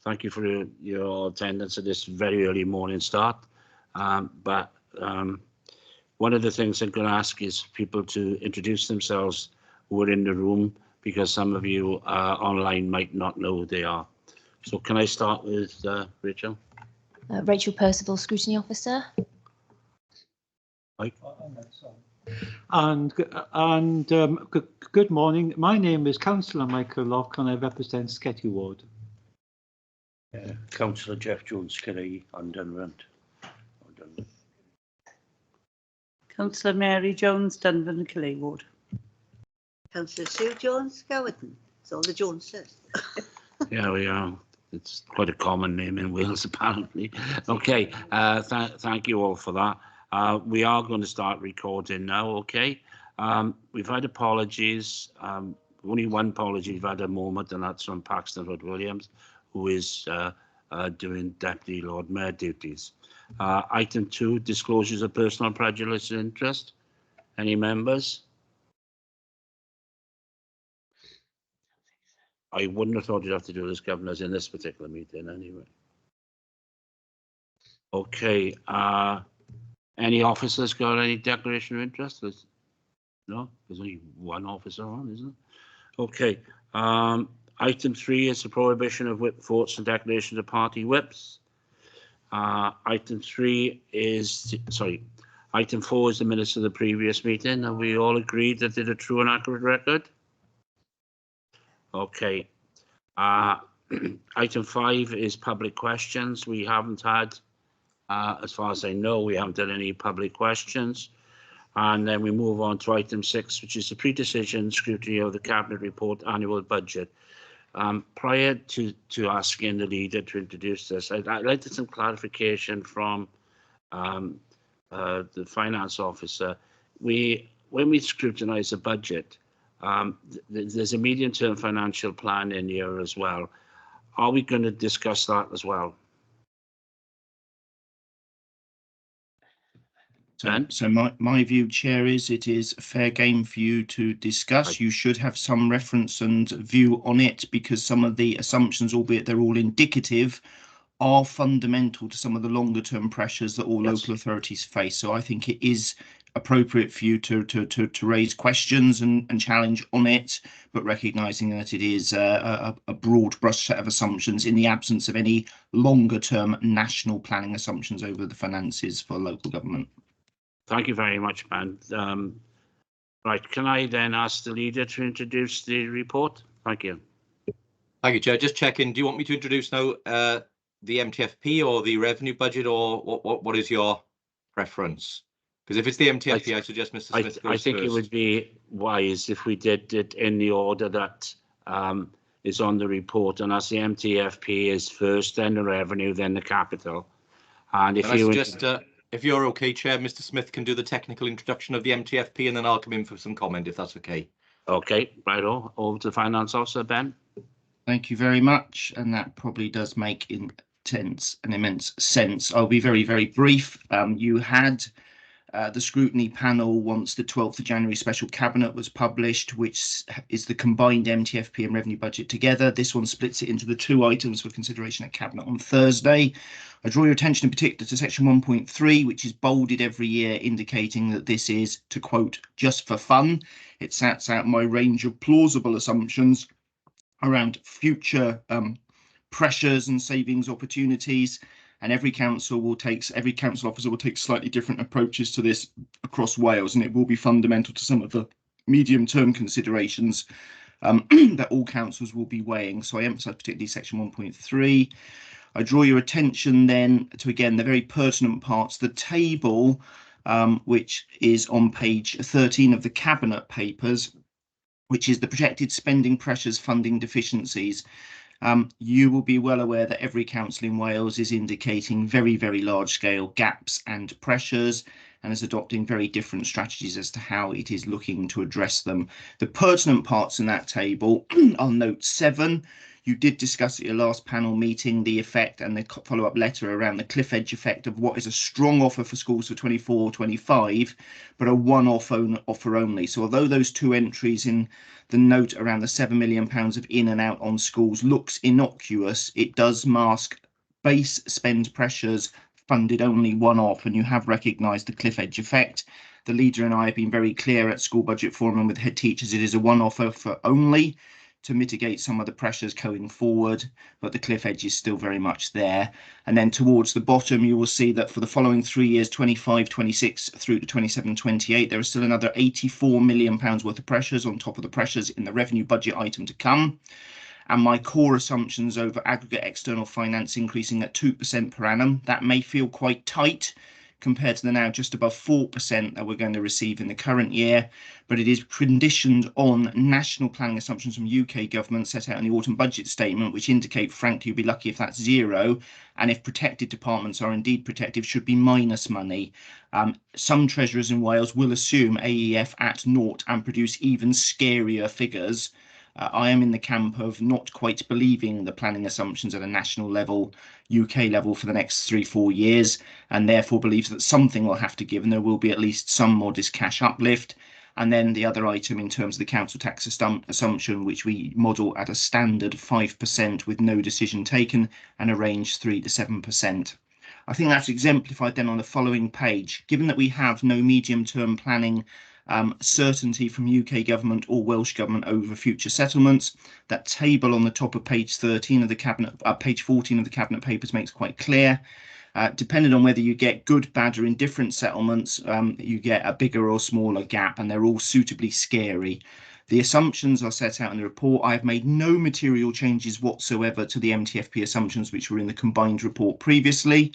Thank you for your attendance at this very early morning start. But one of the things I'm going to ask is people to introduce themselves who are in the room, because some of you online might not know who they are. So can I start with Rachel? Rachel Percival, Scrutiny Officer. Mike? And good morning. My name is Councillor Michael Locke and I represent Sketty Ward. Councillor Jeff Jones, Kirry, and Dunrant. Councillor Mary Jones, Dunvan, Clay Ward. Councillor Sue Jones, Gowerton. It's all the Joneses. Yeah, we are. It's quite a common name in Wales, apparently. Okay, thank you all for that. We are going to start recording now, okay? We've had apologies. Only one apology we've had a moment, and that's from Paxton Wood-Williams, who is doing Deputy Lord Mayor duties. Item 2, disclosures of personal prejudice and interest. Any members? I wouldn't have thought you'd have to do this, governors, in this particular meeting anyway. Okay, any officers got any declaration of interest? No, there's only one officer on, isn't it? Okay, item 3 is the prohibition of whip votes and declarations of party whips. Item 4 is the minutes of the previous meeting. Have we all agreed that they're a true and accurate record? Okay. Item 5 is public questions. We haven't had, as far as I know, we haven't done any public questions. And then we move on to item 6, which is the pre-decision scrutiny of the Cabinet Report annual budget. Prior to asking the leader to introduce this, I'd like some clarification from the finance officer. When we scrutinise the budget, there's a medium-term financial plan in here as well. Are we going to discuss that as well? So my view, Chair, is it is fair game for you to discuss. Right. You should have some reference and view on it, because some of the assumptions, albeit they're all indicative, are fundamental to some of the longer term pressures that all local authorities face. So I think it is appropriate for you to raise questions and challenge on it, but recognising that it is a broad brush set of assumptions in the absence of any longer term national planning assumptions over the finances for local government. Thank you very much, Ben. Right, can I then ask the leader to introduce the report? Thank you. Thank you, Chair. Just checking, do you want me to introduce now the MTFP or the revenue budget, or what is your preference? Because if it's the MTFP, I suggest Mr. Smith goes I think first. It would be wise if we did it in the order that is on the report, and as the MTFP is first, then the revenue, then the capital. And if you suggest, if you're okay, Chair, Mr. Smith can do the technical introduction of the MTFP, and then I'll come in for some comment, if that's okay. Okay, right on. Over to the Finance Officer, Ben. Thank you very much, and that probably does make immense sense. I'll be very, very brief. You had the scrutiny panel once the 12th of January special cabinet was published, which is the combined MTFP and revenue budget together. This one splits it into the 2 items for consideration at cabinet on Thursday. I draw your attention in particular to section 1.3, which is bolded every year, indicating that this is, to quote, just for fun. It sets out my range of plausible assumptions around future pressures and savings opportunities, and every council officer will take slightly different approaches to this across Wales, and it will be fundamental to some of the medium-term considerations that all councils will be weighing. So I emphasise particularly section 1.3. I draw your attention then to, again, the very pertinent parts, the table, which is on page 13 of the Cabinet papers, which is the projected spending pressures, funding deficiencies. You will be well aware that every council in Wales is indicating very, very large scale gaps and pressures. and is adopting very different strategies as to how it is looking to address them. The pertinent parts in that table are note 7. You did discuss at your last panel meeting the effect and the follow-up letter around the cliff edge effect of what is a strong offer for schools for 24-25, but a one-off offer only. So although those two entries in the note around the £7 million of in and out on schools looks innocuous, it does mask base spend pressures funded only one-off, and you have recognised the cliff edge effect. The leader and I have been very clear at School Budget Forum and with head teachers, it is a one-off offer only to mitigate some of the pressures going forward, but the cliff edge is still very much there. And then towards the bottom, you will see that for the following 3 years, 25-26 through to 27-28, there is still another £84 million worth of pressures on top of the pressures in the revenue budget item to come. And my core assumptions over aggregate external finance increasing at 2% per annum, that may feel quite tight compared to the now just above 4% that we're going to receive in the current year, but it is conditioned on national planning assumptions from UK government set out in the autumn budget statement, which indicate, frankly, you'll be lucky if that's zero, and if protected departments are indeed protective, should be minus money. Some treasurers in Wales will assume AEF at naught and produce even scarier figures. I am in the camp of not quite believing the planning assumptions at a national level, UK level for the next 3-4 years, and therefore believes that something will have to give and there will be at least some modest cash uplift. And then the other item in terms of the council tax assumption, which we model at a standard 5% with no decision taken and a range 3 to 7%. I think that's exemplified then on the following page. Given that we have no medium-term planning certainty from UK government or Welsh government over future settlements, that table on the top of page 13 of the cabinet, page 14 of the cabinet papers makes quite clear. Depending on whether you get good, bad or indifferent settlements, you get a bigger or smaller gap, and they're all suitably scary. The assumptions are set out in the report. I've made no material changes whatsoever to the MTFP assumptions which were in the combined report previously.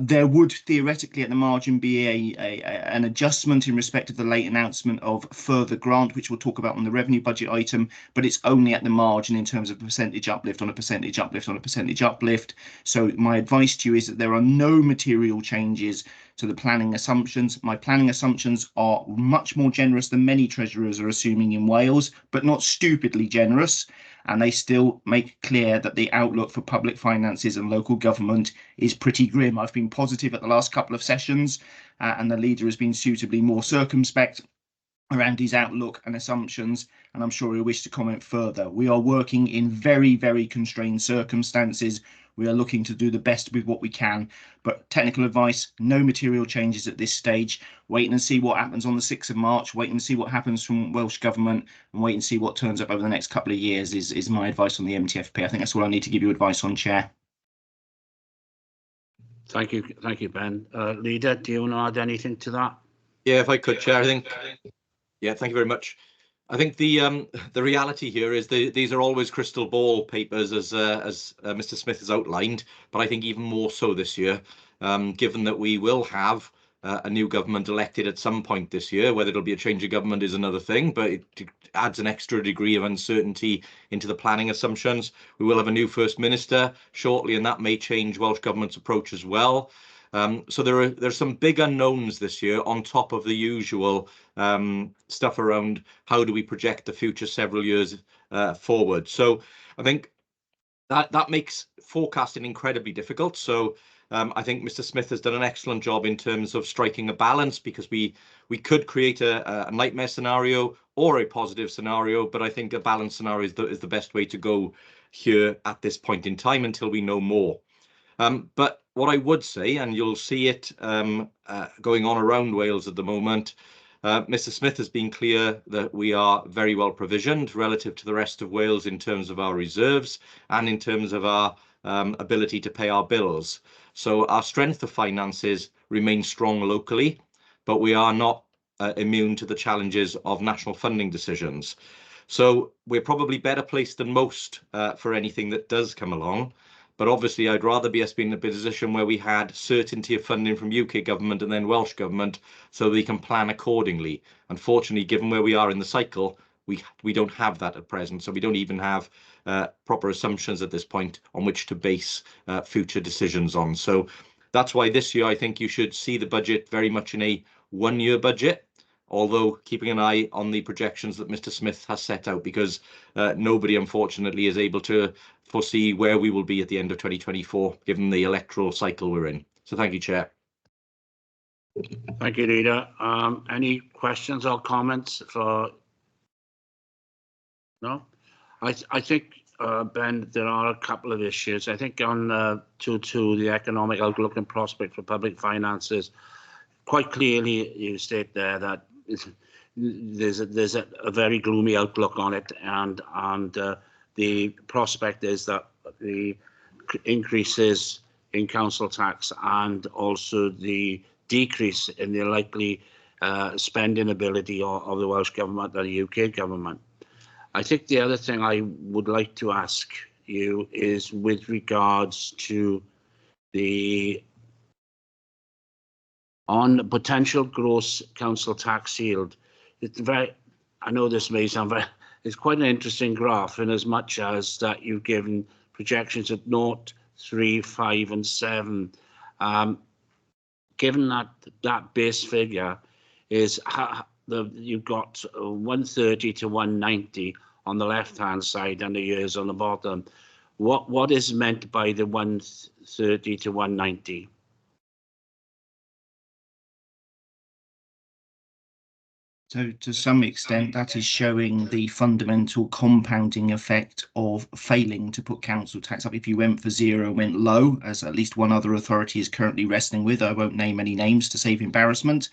There would theoretically at the margin be an adjustment in respect of the late announcement of further grant, which we'll talk about on the revenue budget item, but it's only at the margin in terms of percentage uplift on a percentage uplift on a percentage uplift. So my advice to you is that there are no material changes to the planning assumptions. My planning assumptions are much more generous than many treasurers are assuming in Wales, but not stupidly generous. And they still make clear that the outlook for public finances and local government is pretty grim. I've been positive at the last couple of sessions, and the leader has been suitably more circumspect around his outlook and assumptions, and I'm sure he'll wish to comment further. We are working in very, very constrained circumstances. We are looking to do the best with what we can, but technical advice, no material changes at this stage. Wait and see what happens on the 6th of March, wait and see what happens from Welsh Government, and wait and see what turns up over the next couple of years is my advice on the MTFP. I think that's all I need to give you advice on, Chair. Thank you, Ben. Leader, do you want to add anything to that? Yeah, if I could, Chair, I think. Yeah, thank you very much. I think the reality here is these are always crystal ball papers, as Mr. Smith has outlined, but I think even more so this year, given that we will have a new government elected at some point this year. Whether it'll be a change of government is another thing, but it adds an extra degree of uncertainty into the planning assumptions. We will have a new First Minister shortly, and that may change Welsh Government's approach as well. So there's some big unknowns this year on top of the usual stuff around how do we project the future several years forward. So I think that makes forecasting incredibly difficult. So I think Mr. Smith has done an excellent job in terms of striking a balance, because we could create a nightmare scenario or a positive scenario, but I think a balanced scenario is the best way to go here at this point in time until we know more. But what I would say, and you'll see it going on around Wales at the moment, Mr. Smith has been clear that we are very well provisioned relative to the rest of Wales in terms of our reserves and in terms of our ability to pay our bills. So our strength of finances remains strong locally, but we are not immune to the challenges of national funding decisions. So we're probably better placed than most for anything that does come along. But obviously, I'd rather be us being in a position where we had certainty of funding from UK government and then Welsh government, so we can plan accordingly. Unfortunately, given where we are in the cycle, we don't have that at present. So we don't even have proper assumptions at this point on which to base future decisions on. So that's why this year I think you should see the budget very much in a one-year budget, although keeping an eye on the projections that Mr. Smith has set out, because nobody, unfortunately, is able to foresee where we will be at the end of 2024, given the electoral cycle we're in. So thank you, Chair. Thank you, Leader. Any questions or comments for? No? I think, Ben, there are a couple of issues. I think on 2.2, the economic outlook and prospect for public finances, quite clearly you state there that there's a very gloomy outlook on it, and the prospect is that the increases in council tax and also the decrease in the likely spending ability of the Welsh Government and the UK Government. I think the other thing I would like to ask you is with regards to on potential gross council tax yield. It's I know this may sound it's quite an interesting graph in as much as that you've given projections at 0, 3, 5 and 7. Given that base figure is you've got 130 to 190 on the left-hand side and the years on the bottom. What is meant by the 130 to 190? So to some extent, that is showing the fundamental compounding effect of failing to put council tax up. If you went for 0, went low, as at least one other authority is currently wrestling with, I won't name any names to save embarrassment,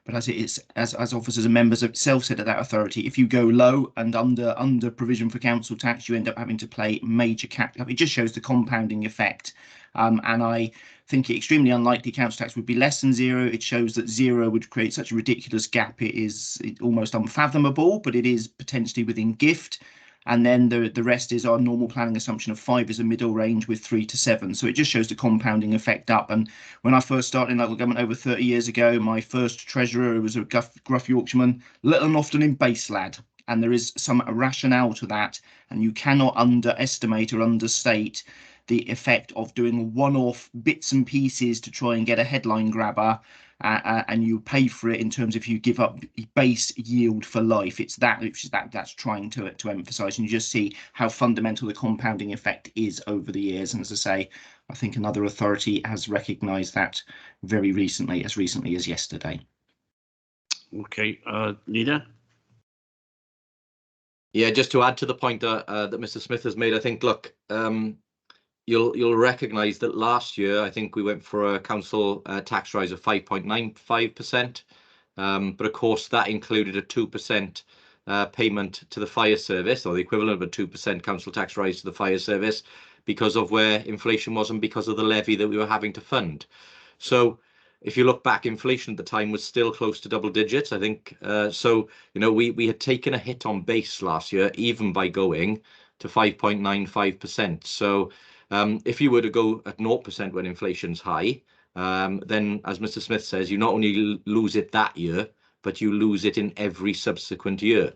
but as it is, as officers and members have self said at that authority, if you go low and under provision for council tax, you end up having to pay major cap. It just shows the compounding effect. And I think it extremely unlikely council tax would be less than 0. It shows that 0 would create such a ridiculous gap. It is almost unfathomable, but it is potentially within gift. And then the rest is our normal planning assumption of 5 is a middle range with 3 to 7. So it just shows the compounding effect up. And when I first started in local government over 30 years ago, my first treasurer was a gruff Yorkshireman, little and often in base lad. And there is some rationale to that. And you cannot underestimate or understate the effect of doing one-off bits and pieces to try and get a headline grabber, and you pay for it in terms of you give up base yield for life. It's that's trying to emphasize, and you just see how fundamental the compounding effect is over the years. And as I say, I think another authority has recognized that very recently, as yesterday. Okay, Leader? Yeah, just to add to the point that Mr. Smith has made, I think, look, you'll recognise that last year, I think we went for a council tax rise of 5.95%. But of course, that included a 2% payment to the fire service, or the equivalent of a 2% council tax rise to the fire service, because of where inflation was and because of the levy that we were having to fund. So if you look back, inflation at the time was still close to double digits, I think. So, you know, we had taken a hit on base last year, even by going to 5.95%. So if you were to go at 0% when inflation's high, then, as Mr. Smith says, you not only lose it that year, but you lose it in every subsequent year.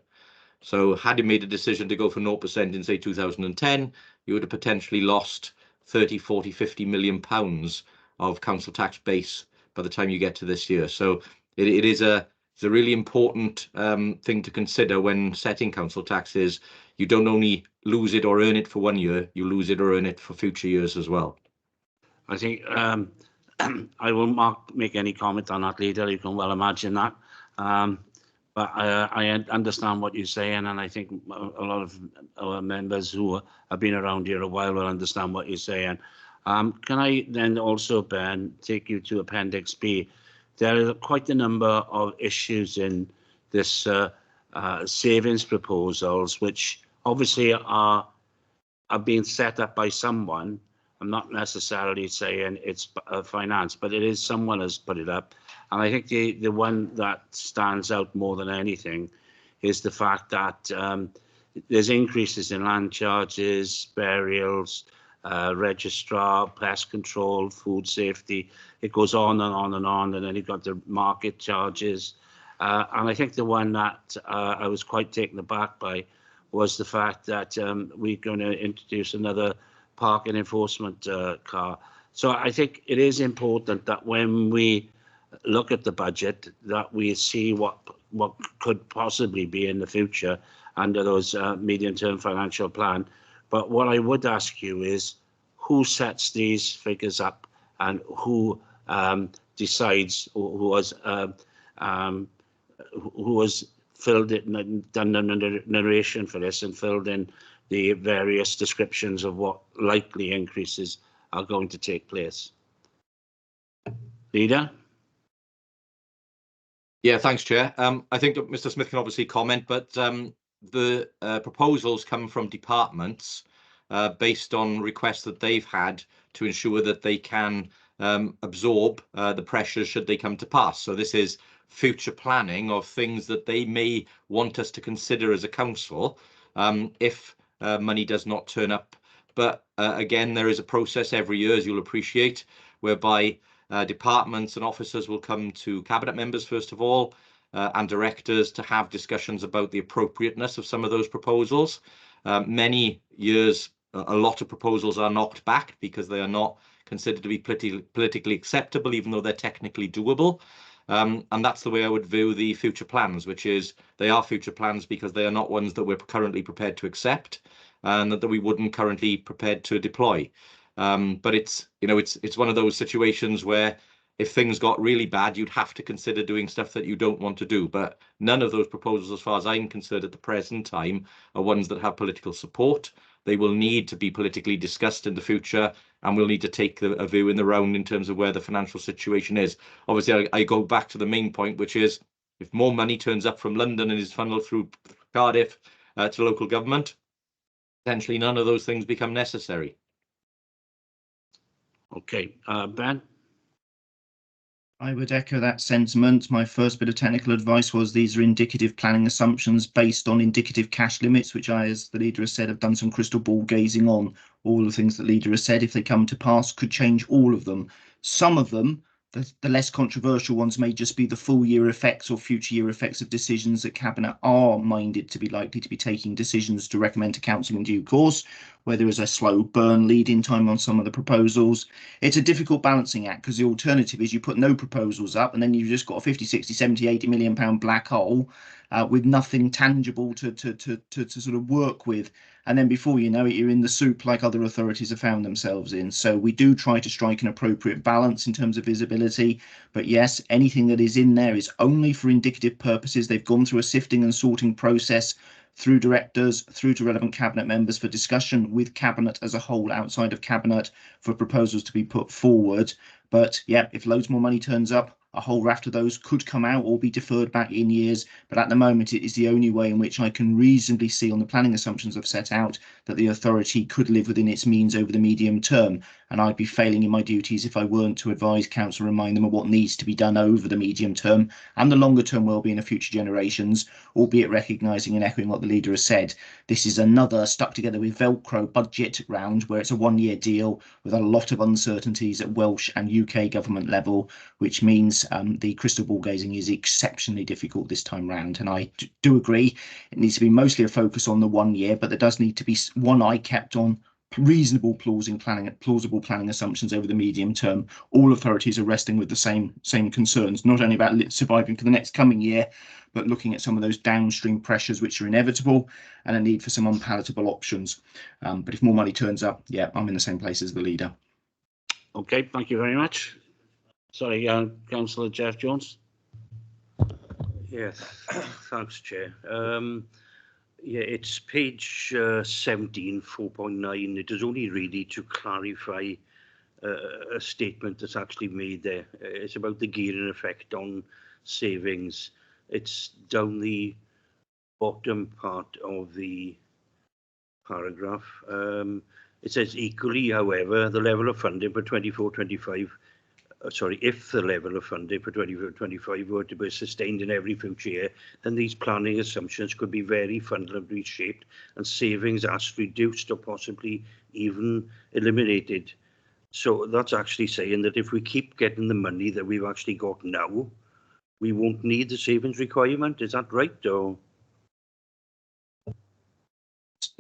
So had you made a decision to go for 0% in, say, 2010, you would have potentially lost 30, 40, 50 million pounds of council tax base by the time you get to this year. So it's a really important thing to consider when setting council taxes. You don't only lose it or earn it for 1 year, you lose it or earn it for future years as well. I think I won't make any comment on that, Leader. You can well imagine that. But I understand what you're saying, and I think a lot of our members who have been around here a while will understand what you're saying. Can I then also, Ben, take you to Appendix B? There are quite a number of issues in this savings proposals, which obviously are being set up by someone. I'm not necessarily saying it's finance, but it is someone has put it up. And I think the one that stands out more than anything is the fact that there's increases in land charges, burials, registrar, pest control, food safety. It goes on and on and on. And then you've got the market charges. And I think the one that I was quite taken aback by was the fact that we're going to introduce another parking enforcement car. So I think it is important that when we look at the budget, that we see what could possibly be in the future under those medium-term financial plan. But what I would ask you is, who sets these figures up, and who decides, who has filled it and done the narration for this and filled in the various descriptions of what likely increases are going to take place? Leader? Yeah, thanks, Chair. I think that Mr. Smith can obviously comment, but the proposals come from departments based on requests that they've had to ensure that they can absorb the pressures should they come to pass. So this is future planning of things that they may want us to consider as a council if money does not turn up. But again, there is a process every year, as you'll appreciate, whereby departments and officers will come to cabinet members first of all and directors to have discussions about the appropriateness of some of those proposals. Many years a lot of proposals are knocked back because they are not considered to be politically acceptable, even though they're technically doable. And that's the way I would view the future plans, which is they are future plans because they are not ones that we're currently prepared to accept and that we wouldn't currently prepared to deploy. But it's one of those situations where if things got really bad, you'd have to consider doing stuff that you don't want to do. But none of those proposals, as far as I'm concerned at the present time, are ones that have political support. They will need to be politically discussed in the future, and we'll need to take a view in the round in terms of where the financial situation is. Obviously, I go back to the main point, which is if more money turns up from London and is funneled through Cardiff to local government, potentially none of those things become necessary. Okay, Ben? I would echo that sentiment. My first bit of technical advice was these are indicative planning assumptions based on indicative cash limits, which I, as the leader has said, have done some crystal ball gazing on. All the things that leader has said, if they come to pass, could change all of them. Some of them, the less controversial ones, may just be the full year effects or future year effects of decisions that Cabinet are minded to be likely to be taking decisions to recommend to Council in due course, where there is a slow burn lead-in time on some of the proposals. It's a difficult balancing act because the alternative is you put no proposals up and then you've just got a 50, 60, 70, 80 million pound black hole with nothing tangible to sort of work with. And then before you know it, you're in the soup like other authorities have found themselves in. So we do try to strike an appropriate balance in terms of visibility. But yes, anything that is in there is only for indicative purposes. They've gone through a sifting and sorting process through directors, through to relevant cabinet members for discussion with cabinet as a whole, outside of cabinet, for proposals to be put forward. But yeah, if loads more money turns up, a whole raft of those could come out or be deferred back in years. But at the moment, it is the only way in which I can reasonably see on the planning assumptions I've set out that the authority could live within its means over the medium term. And I'd be failing in my duties if I weren't to advise council, remind them of what needs to be done over the medium term and the longer term well-being of future generations, albeit recognising and echoing what the leader has said. This is another stuck together with Velcro budget round where it's a one-year deal with a lot of uncertainties at Welsh and UK government level, which means the crystal ball gazing is exceptionally difficult this time round. And I do agree it needs to be mostly a focus on the 1 year, but there does need to be one eye kept on reasonable plausible planning assumptions over the medium term. All authorities are wrestling with the same concerns, not only about surviving for the next coming year, but looking at some of those downstream pressures which are inevitable and a need for some unpalatable options. But if more money turns up, yeah, I'm in the same place as the leader. Okay, thank you very much. Sorry, Councillor Jeff Jones. Yes, thanks, Chair. Yeah, it's page 17, 4.9. It is only really to clarify a statement that's actually made there. It's about the gearing effect on savings. It's down the bottom part of the paragraph. It says equally, however, the level of funding for 24-25 if the level of funding for 24-25 were to be sustained in every future year, then these planning assumptions could be very fundamentally shaped and savings as reduced or possibly even eliminated. So that's actually saying that if we keep getting the money that we've actually got now, we won't need the savings requirement. Is that right? Or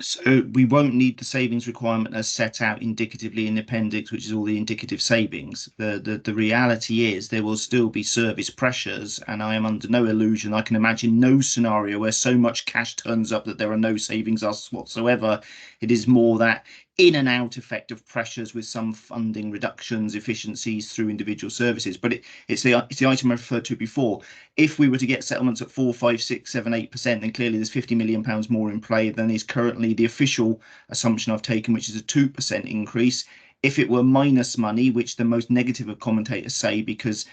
So we won't need the savings requirement as set out indicatively in the appendix, which is all the indicative savings. The reality is there will still be service pressures, and I am under no illusion. I can imagine no scenario where so much cash turns up that there are no savings whatsoever. It is more that in and out effect of pressures with some funding reductions, efficiencies through individual services. But it's the item I referred to before. If we were to get settlements at 4, 5, 6, 7, 8%, then clearly there's £50 million more in play than is currently the official assumption I've taken, which is a 2% increase. If it were minus money, which the most negative of commentators say, because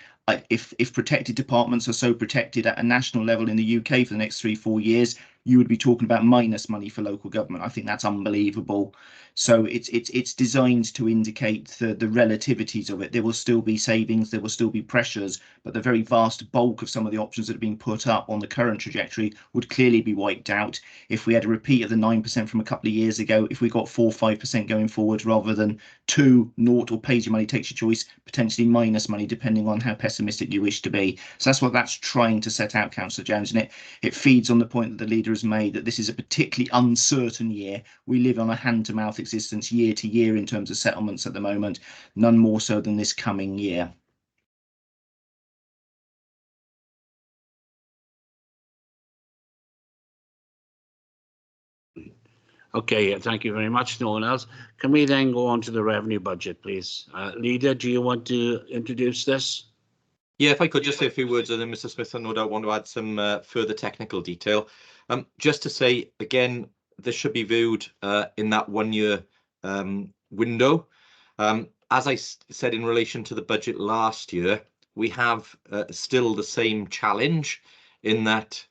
if protected departments are so protected at a national level in the UK for the next 3-4 years, you would be talking about minus money for local government. I think that's unbelievable. So it's designed to indicate the relativities of it. There will still be savings, there will still be pressures, but the very vast bulk of some of the options that have been put up on the current trajectory would clearly be wiped out. If we had a repeat of the 9% from a couple of years ago, if we got 4-5% going forward rather than 2, 0, or pays your money, takes your choice, potentially minus money, depending on how pessimistic you wish to be. So that's what that's trying to set out, Councillor Jones, and it feeds on the point that the leader has made, that this is a particularly uncertain year. We live on a hand-to-mouth existence year to year in terms of settlements at the moment, none more so than this coming year. Okay, thank you very much. No one else. Can we then go on to the revenue budget, please? Leader, do you want to introduce this? Yeah, if I could just say a few words, and then Mr. Smith, I no doubt want to add some further technical detail. Just to say, again, this should be viewed in that 1 year window. As I said in relation to the budget last year, we have still the same challenge in that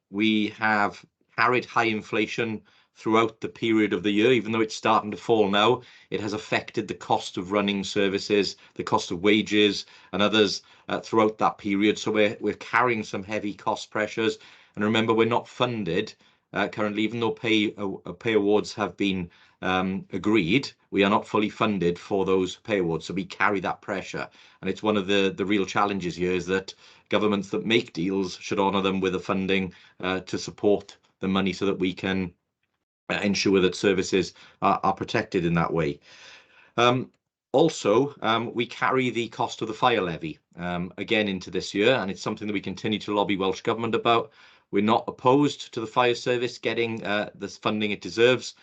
we have carried high inflation throughout the period of the year. Even though it's starting to fall now, it has affected the cost of running services, the cost of wages and others throughout that period. So we're carrying some heavy cost pressures. And remember, we're not funded currently, even though pay awards have been agreed, we are not fully funded for those pay awards. So we carry that pressure. And it's one of the real challenges here, is that governments that make deals should honour them with the funding to support the money so that we can ensure that services are protected in that way. Also, we carry the cost of the fire levy again into this year, and it's something that we continue to lobby Welsh Government about. We're not opposed to the fire service getting the funding it deserves,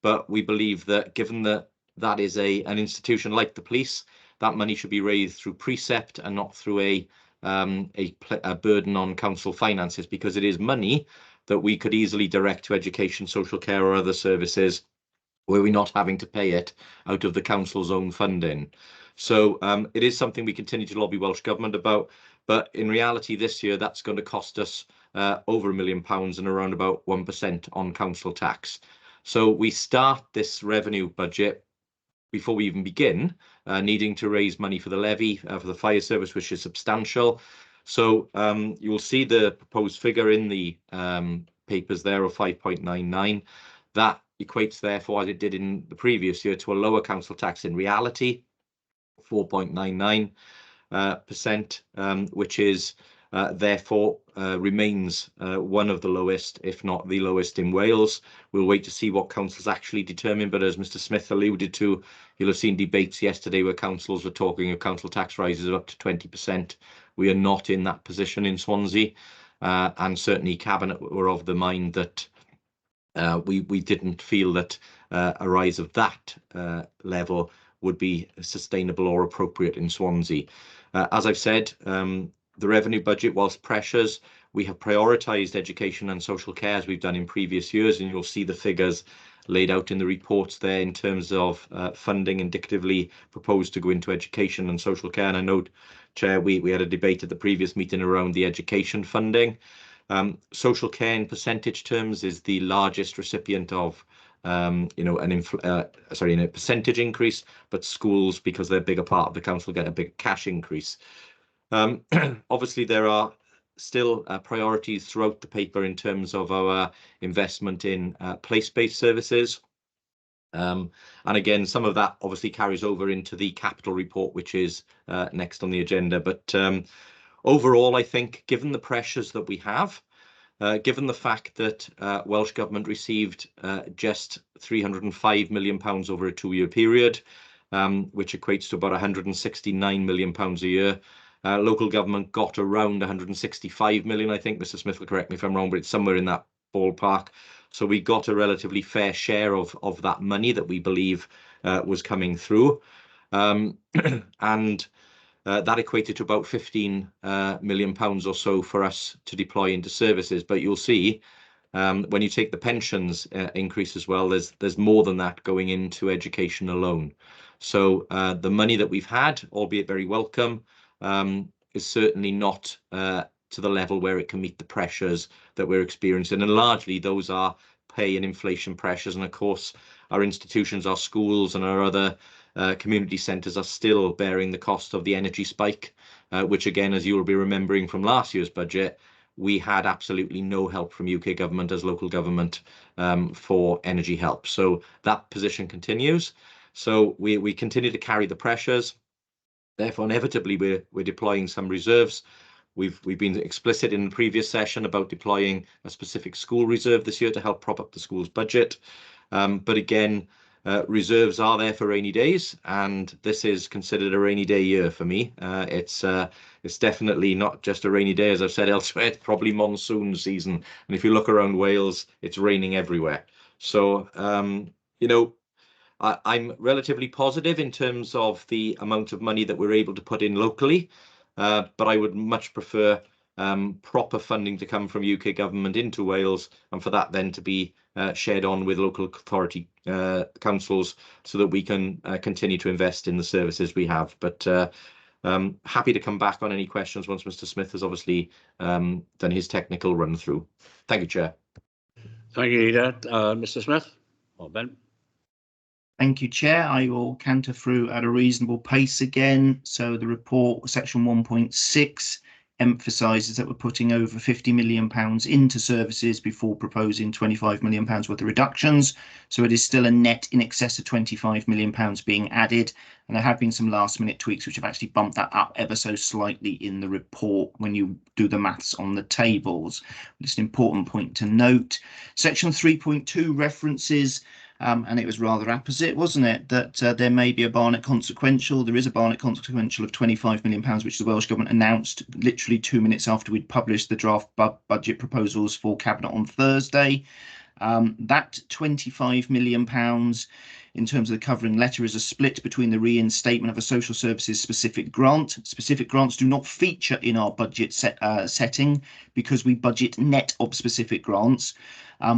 but we believe that given that that is an institution like the police, that money should be raised through precept and not through a burden on council finances, because it is money that we could easily direct to education, social care or other services where we're not having to pay it out of the council's own funding. So it is something we continue to lobby Welsh Government about, but in reality this year that's going to cost us over £1 million and around about 1% on council tax. So we start this revenue budget before we even begin needing to raise money for the levy for the fire service, which is substantial. So you will see the proposed figure in the papers there of 5.99. That equates, therefore, as it did in the previous year, to a lower council tax in reality, 4.99%, which is therefore remains one of the lowest, if not the lowest, in Wales. We'll wait to see what councils actually determine, but as Mr. Smith alluded to, you'll have seen debates yesterday where councils were talking of council tax rises of up to 20%. We are not in that position in Swansea, and certainly Cabinet were of the mind that we didn't feel that a rise of that level would be sustainable or appropriate in Swansea. As I've said, the revenue budget, whilst pressures, we have prioritised education and social care as we've done in previous years, and you'll see the figures laid out in the reports there in terms of funding indicatively proposed to go into education and social care. And I know, Chair, we had a debate at the previous meeting around the education funding. Social care in percentage terms is the largest recipient of in a percentage increase, but schools, because they're a bigger part of the council, get a big cash increase. Obviously, there are still priorities throughout the paper in terms of our investment in place-based services. And again, some of that obviously carries over into the capital report, which is next on the agenda. But overall, I think, given the pressures that we have, Given the fact that Welsh Government received just £305 million over a 2-year period, which equates to about £169 million a year, local government got around 165 million, I think. Mr. Smith will correct me if I'm wrong, but it's somewhere in that ballpark. So we got a relatively fair share of that money that we believe was coming through. And that equated to about £15 million or so for us to deploy into services. But you'll see when you take the pensions increase as well, there's more than that going into education alone. So the money that we've had, albeit very welcome, is certainly not to the level where it can meet the pressures that we're experiencing. And largely those are pay and inflation pressures. And of course, our institutions, our schools and our other community centres are still bearing the cost of the energy spike, which again, as you'll be remembering from last year's budget, we had absolutely no help from UK government as local government for energy help. So that position continues. So we continue to carry the pressures. Therefore, inevitably, we're deploying some reserves. We've been explicit in the previous session about deploying a specific school reserve this year to help prop up the school's budget. But again, reserves are there for rainy days, and this is considered a rainy day year for me. It's definitely not just a rainy day, as I've said elsewhere. It's probably monsoon season, and if you look around Wales, it's raining everywhere. So you know, I'm relatively positive in terms of the amount of money that we're able to put in locally, but I would much prefer proper funding to come from UK government into Wales, and for that then to be shared on with local authority councils so that we can continue to invest in the services we have. But happy to come back on any questions once Mr. Smith has obviously done his technical run through. Thank you, Chair. Thank you, Leader. Mr. Smith or Ben? Thank you, Chair. I will canter through at a reasonable pace again. So the report, section 1.6, emphasises that we're putting over £50 million into services before proposing £25 million worth of reductions. So it is still a net in excess of £25 million being added. And there have been some last minute tweaks which have actually bumped that up ever so slightly in the report when you do the maths on the tables. It's an important point to note. Section 3.2 references, and it was rather apposite, wasn't it, that there may be a Barnet consequential. There is a Barnet consequential of £25 million, which the Welsh Government announced literally 2 minutes after we'd published the draft budget proposals for Cabinet on Thursday. That £25 million in terms of the covering letter is a split between the reinstatement of a social services specific grant. Specific grants do not feature in our budget setting because we budget net of specific grants.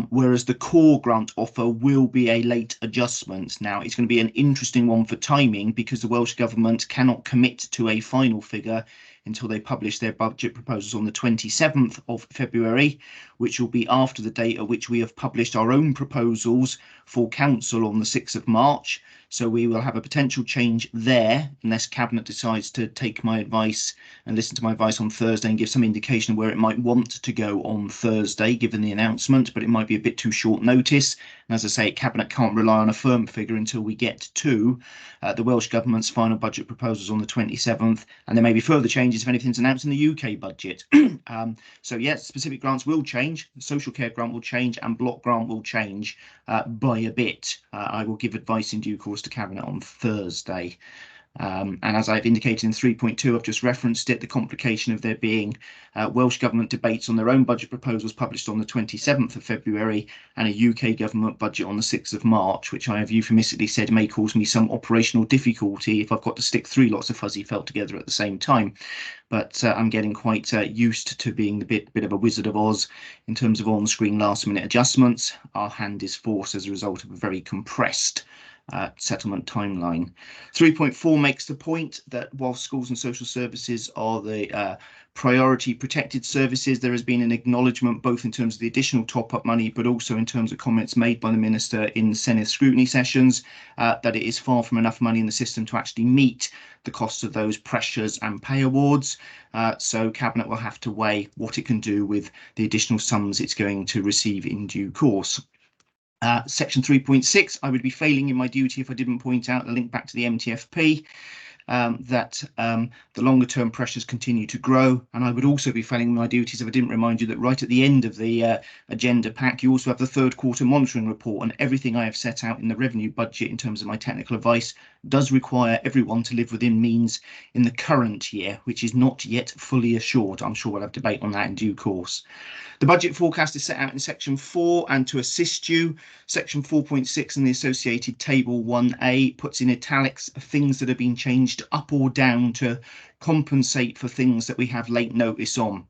Whereas the core grant offer will be a late adjustment. Now, it's going to be an interesting one for timing because the Welsh Government cannot commit to a final figure until they publish their budget proposals on the 27th of February, which will be after the date at which we have published our own proposals for Council on the 6th of March. So we will have a potential change there unless Cabinet decides to take my advice and listen to my advice on Thursday and give some indication of where it might want to go on Thursday, given the announcement, but it might be a bit too short notice. And as I say, Cabinet can't rely on a firm figure until we get to the Welsh Government's final budget proposals on the 27th. And there may be further changes if anything's announced in the UK budget. So yes, specific grants will change. The social care grant will change and block grant will change by a bit. I will give advice in due course to Cabinet on Thursday. And as I've indicated in 3.2, I've just referenced it, the complication of there being Welsh Government debates on their own budget proposals published on the 27th of February and a UK Government budget on the 6th of March, which I have euphemistically said may cause me some operational difficulty if I've got to stick 3 lots of fuzzy felt together at the same time. But I'm getting quite used to being the bit of a Wizard of Oz in terms of on-screen last-minute adjustments. Our hand is forced as a result of a very compressed settlement timeline. 3.4 makes the point that while schools and social services are the priority protected services, there has been an acknowledgement both in terms of the additional top-up money but also in terms of comments made by the Minister in Senedd scrutiny sessions that it is far from enough money in the system to actually meet the costs of those pressures and pay awards. So Cabinet will have to weigh what it can do with the additional sums it's going to receive in due course. Section 3.6, I would be failing in my duty if I didn't point out the link back to the MTFP. that the longer term pressures continue to grow, and I would also be failing my duties if I didn't remind you that right at the end of the agenda pack you also have the third quarter monitoring report, and everything I have set out in the revenue budget in terms of my technical advice does require everyone to live within means in the current year, which is not yet fully assured. I'm sure we'll have debate on that in due course. The budget forecast is set out in section 4, and to assist you, section 4.6 and the associated table 1A puts in italics things that have been changed up or down to compensate for things that we have late notice on.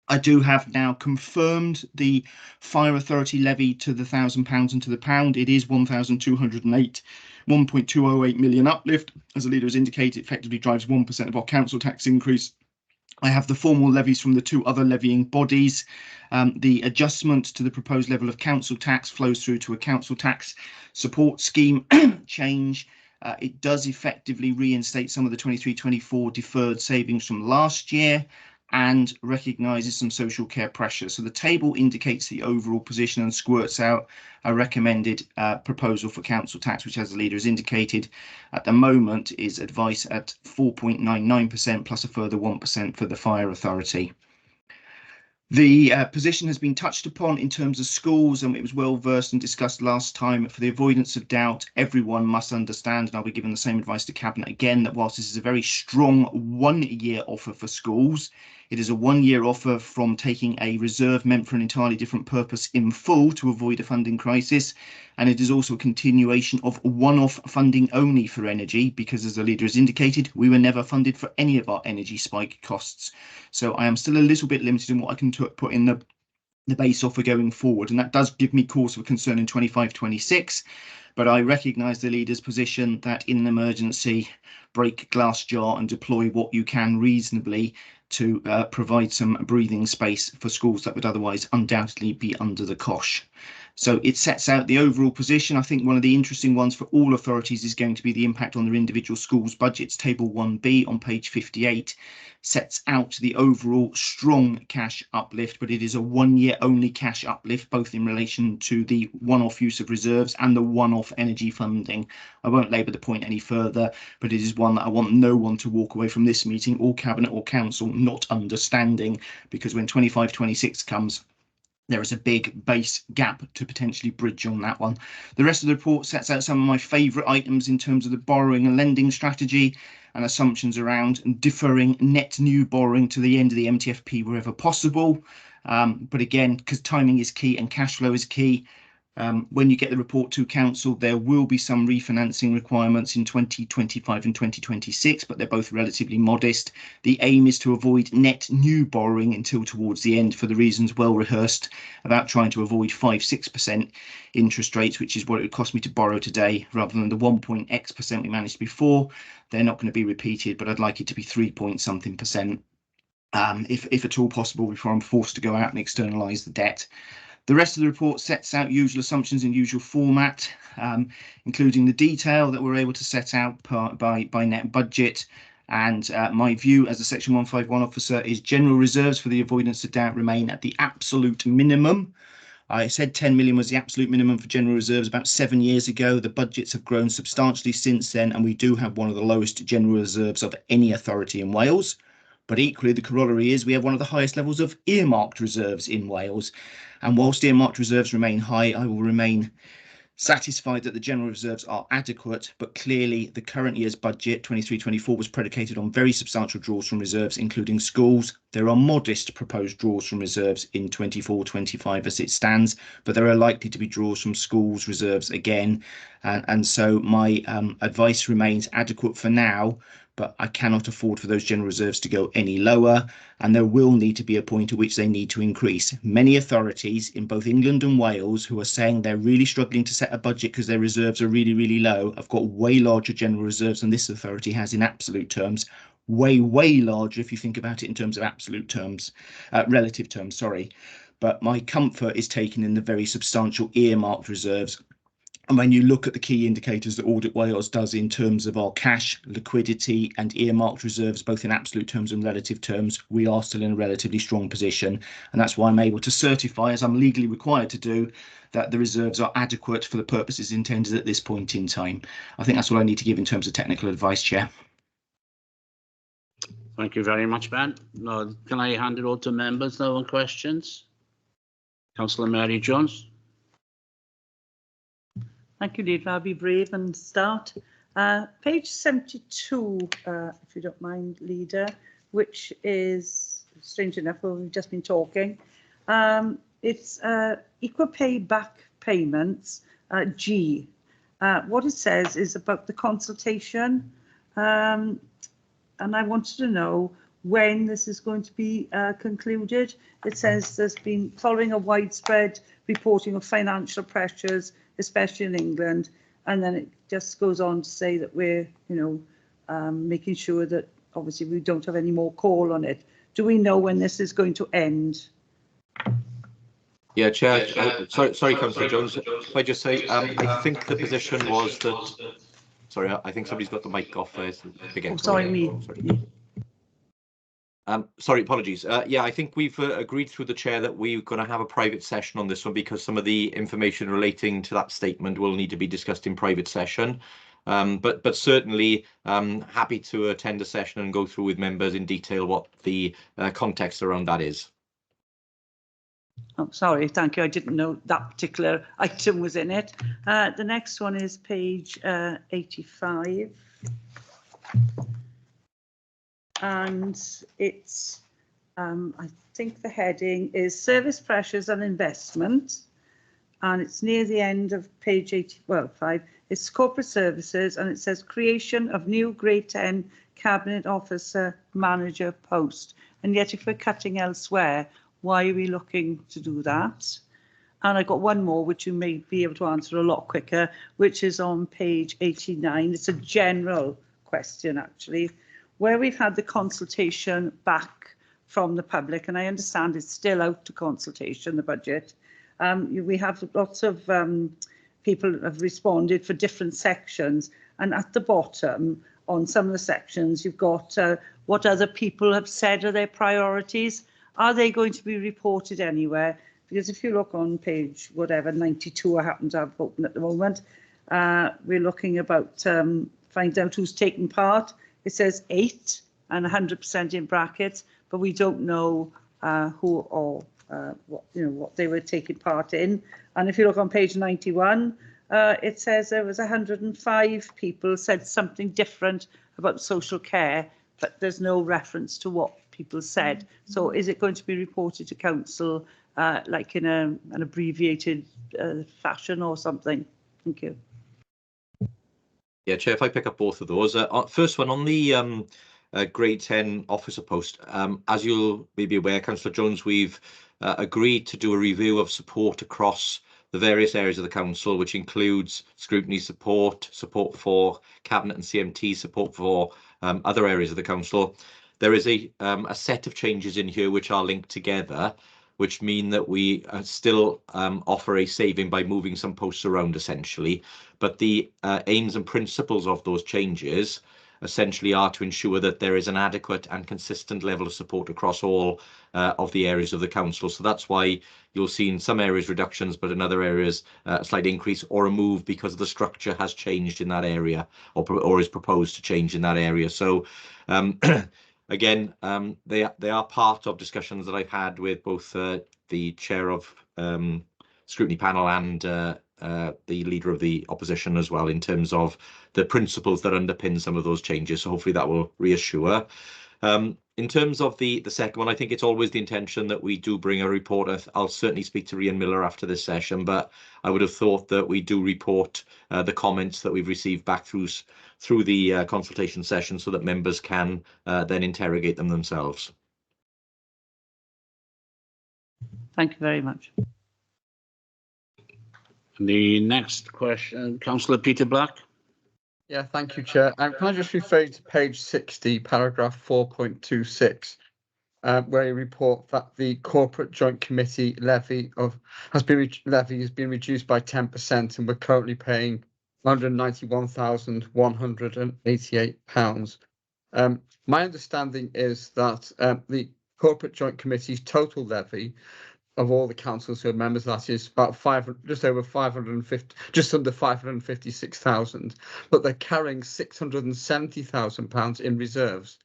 I do have now confirmed the fire authority levy to the £1,000 and to the pound. It is 1,208, 1.208 million uplift. As the leader has indicated, effectively drives 1% of our council tax increase. I have the formal levies from the two other levying bodies. The adjustment to the proposed level of council tax flows through to a council tax support scheme change. It does effectively reinstate some of the 23-24 deferred savings from last year and recognises some social care pressure. So the table indicates the overall position and squirts out a recommended proposal for council tax, which, as the leader has indicated, at the moment is advice at 4.99% plus a further 1% for the fire authority. The position has been touched upon in terms of schools, and it was well versed and discussed last time. For the avoidance of doubt, everyone must understand, and I'll be giving the same advice to Cabinet again, that whilst this is a very strong 1 year offer for schools, it is a 1 year offer from taking a reserve meant for an entirely different purpose in full to avoid a funding crisis. And it is also a continuation of one-off funding only for energy, because as the leader has indicated, we were never funded for any of our energy spike costs. So I am still a little bit limited in what I can put in the base offer going forward, and that does give me cause for concern in 25-26. But I recognise the leader's position that in an emergency, break glass jar and deploy what you can reasonably to provide some breathing space for schools that would otherwise undoubtedly be under the cosh. So it sets out the overall position. I think one of the interesting ones for all authorities is going to be the impact on their individual schools' budgets. Table 1B on page 58 sets out the overall strong cash uplift, but it is a 1 year only cash uplift, both in relation to the one-off use of reserves and the one-off energy funding. I won't labour the point any further, but it is one that I want no one to walk away from this meeting, or Cabinet or Council, not understanding, because when 25-26 comes, there is a big base gap to potentially bridge on that one. The rest of the report sets out some of my favourite items in terms of the borrowing and lending strategy and assumptions around deferring net new borrowing to the end of the MTFP wherever possible. But again, because timing is key and cash flow is key, when you get the report to Council, there will be some refinancing requirements in 2025 and 2026, but they're both relatively modest. The aim is to avoid net new borrowing until towards the end, for the reasons well rehearsed about trying to avoid 5-6% interest rates, which is what it would cost me to borrow today, rather than the 1.x% we managed before. They're not going to be repeated, but I'd like it to be 3-point-something%, if at all possible, before I'm forced to go out and externalise the debt. The rest of the report sets out usual assumptions in usual format, including the detail that we're able to set out by net budget. And my view as a Section 151 officer is general reserves, for the avoidance of doubt, remain at the absolute minimum. I said 10 million was the absolute minimum for general reserves about 7 years ago. The budgets have grown substantially since then, and we do have one of the lowest general reserves of any authority in Wales. But equally, the corollary is we have one of the highest levels of earmarked reserves in Wales. And whilst earmarked reserves remain high, I will remain satisfied that the general reserves are adequate. But clearly, the current year's budget, 23-24, was predicated on very substantial draws from reserves, including schools. There are modest proposed draws from reserves in 24-25 as it stands, but there are likely to be draws from schools reserves again. And so my advice remains adequate for now, but I cannot afford for those general reserves to go any lower, and there will need to be a point at which they need to increase. Many authorities in both England and Wales who are saying they're really struggling to set a budget because their reserves are really, really low have got way larger general reserves than this authority has in absolute terms. Way larger if you think about it in terms of absolute terms, relative terms, sorry. But my comfort is taken in the very substantial earmarked reserves. And when you look at the key indicators that Audit Wales does in terms of our cash, liquidity and earmarked reserves, both in absolute terms and relative terms, we are still in a relatively strong position. And that's why I'm able to certify, as I'm legally required to do, that the reserves are adequate for the purposes intended at this point in time. I think that's all I need to give in terms of technical advice, Chair. Thank you very much, Ben. No, can I hand it over to members now on questions? Councillor Mary Jones. Thank you, Leader. I'll be brave and start. Page 72, if you don't mind, Leader, which is, strange enough, where we've just been talking. It's equal pay back payments, G. What it says is about the consultation, and I wanted to know when this is going to be concluded. It says there's been, following a widespread reporting of financial pressures, especially in England, and then it just goes on to say that we're, making sure that obviously we don't have any more call on it. Do we know when this is going to end? Yeah, Chair. Sorry, Councillor Jones. If I just say, I think the position was that. Sorry, I think somebody's got the mic off. Sorry, me. Sorry, apologies. Yeah, I think we've agreed through the chair that we're going to have a private session on this one because some of the information relating to that statement will need to be discussed in private session. But certainly happy to attend a session and go through with members in detail what the context around that is. Oh, sorry, thank you. I didn't know that particular item was in it. The next one is page 85. And it's, I think the heading is Service Pressures and Investment. And it's near the end of page 5. It's Corporate Services, and it says Creation of New Grade 10 Cabinet Officer Manager Post. And yet if we're cutting elsewhere, why are we looking to do that? And I got one more, which you may be able to answer a lot quicker, which is on page 89. It's a general question, actually, where we've had the consultation back from the public, and I understand it's still out to consultation, the budget. We have lots of people have responded for different sections, and at the bottom, on some of the sections, you've got what other people have said are their priorities. Are they going to be reported anywhere? Because if you look on page, 92, I happen to have open at the moment, we're looking about find out who's taken part. It says 8 and 100% in brackets, but we don't know who or what they were taking part in. And if you look on page 91, it says there was 105 people said something different about social care, but there's no reference to what people said. So is it going to be reported to council like in an abbreviated fashion or something? Thank you. Yeah, Chair, if I pick up both of those. First one, on the grade 10 officer post, as you'll be aware, Councillor Jones, we've agreed to do a review of support across the various areas of the council, which includes scrutiny support, support for cabinet and CMT, support for other areas of the council. There is a set of changes in here which are linked together, which mean that we still offer a saving by moving some posts around, essentially. But the aims and principles of those changes essentially are to ensure that there is an adequate and consistent level of support across all of the areas of the council. So that's why you'll see in some areas reductions, but in other areas a slight increase or a move because the structure has changed in that area or is proposed to change in that area. So again, they are part of discussions that I've had with both the chair of scrutiny panel and the leader of the opposition as well, in terms of the principles that underpin some of those changes. So hopefully that will reassure. In terms of the second one, I think it's always the intention that we do bring a report. I'll certainly speak to Rhian Miller after this session, but I would have thought that we do report the comments that we've received back through the consultation session so that members can then interrogate them themselves. Thank you very much. The next question, Councillor Peter Black. Yeah, thank you, Chair. Can I just refer you to page 60, paragraph 4.26, where you report that the corporate joint committee levy has been reduced by 10%, and we're currently paying £191,188. My understanding is that the corporate joint committee's total levy of all the councils who are members, that is about just under 556,000, but they're carrying £670,000 in reserves.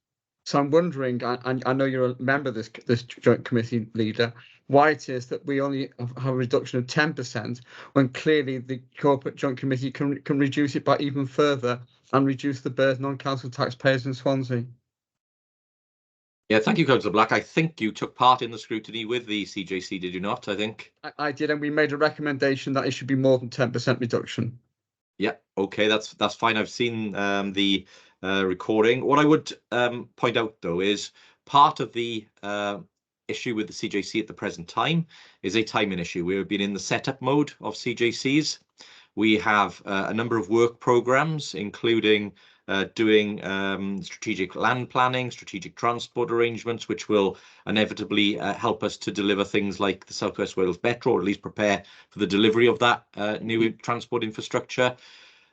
So I'm wondering, I know you're a member of this joint committee leader, why it is that we only have a reduction of 10% when clearly the corporate joint committee can reduce it by even further and reduce the burden on council taxpayers in Swansea. Yeah, thank you, Councillor Black. I think you took part in the scrutiny with the CJC, did you not? I think. I did, and we made a recommendation that it should be more than 10% reduction. Yeah, okay, that's fine. I've seen the recording. What I would point out, though, is part of the issue with the CJC at the present time is a timing issue. We've been in the setup mode of CJCs. We have a number of work programs, including doing strategic land planning, strategic transport arrangements, which will inevitably help us to deliver things like the South West Wales Metro, or at least prepare for the delivery of that new transport infrastructure.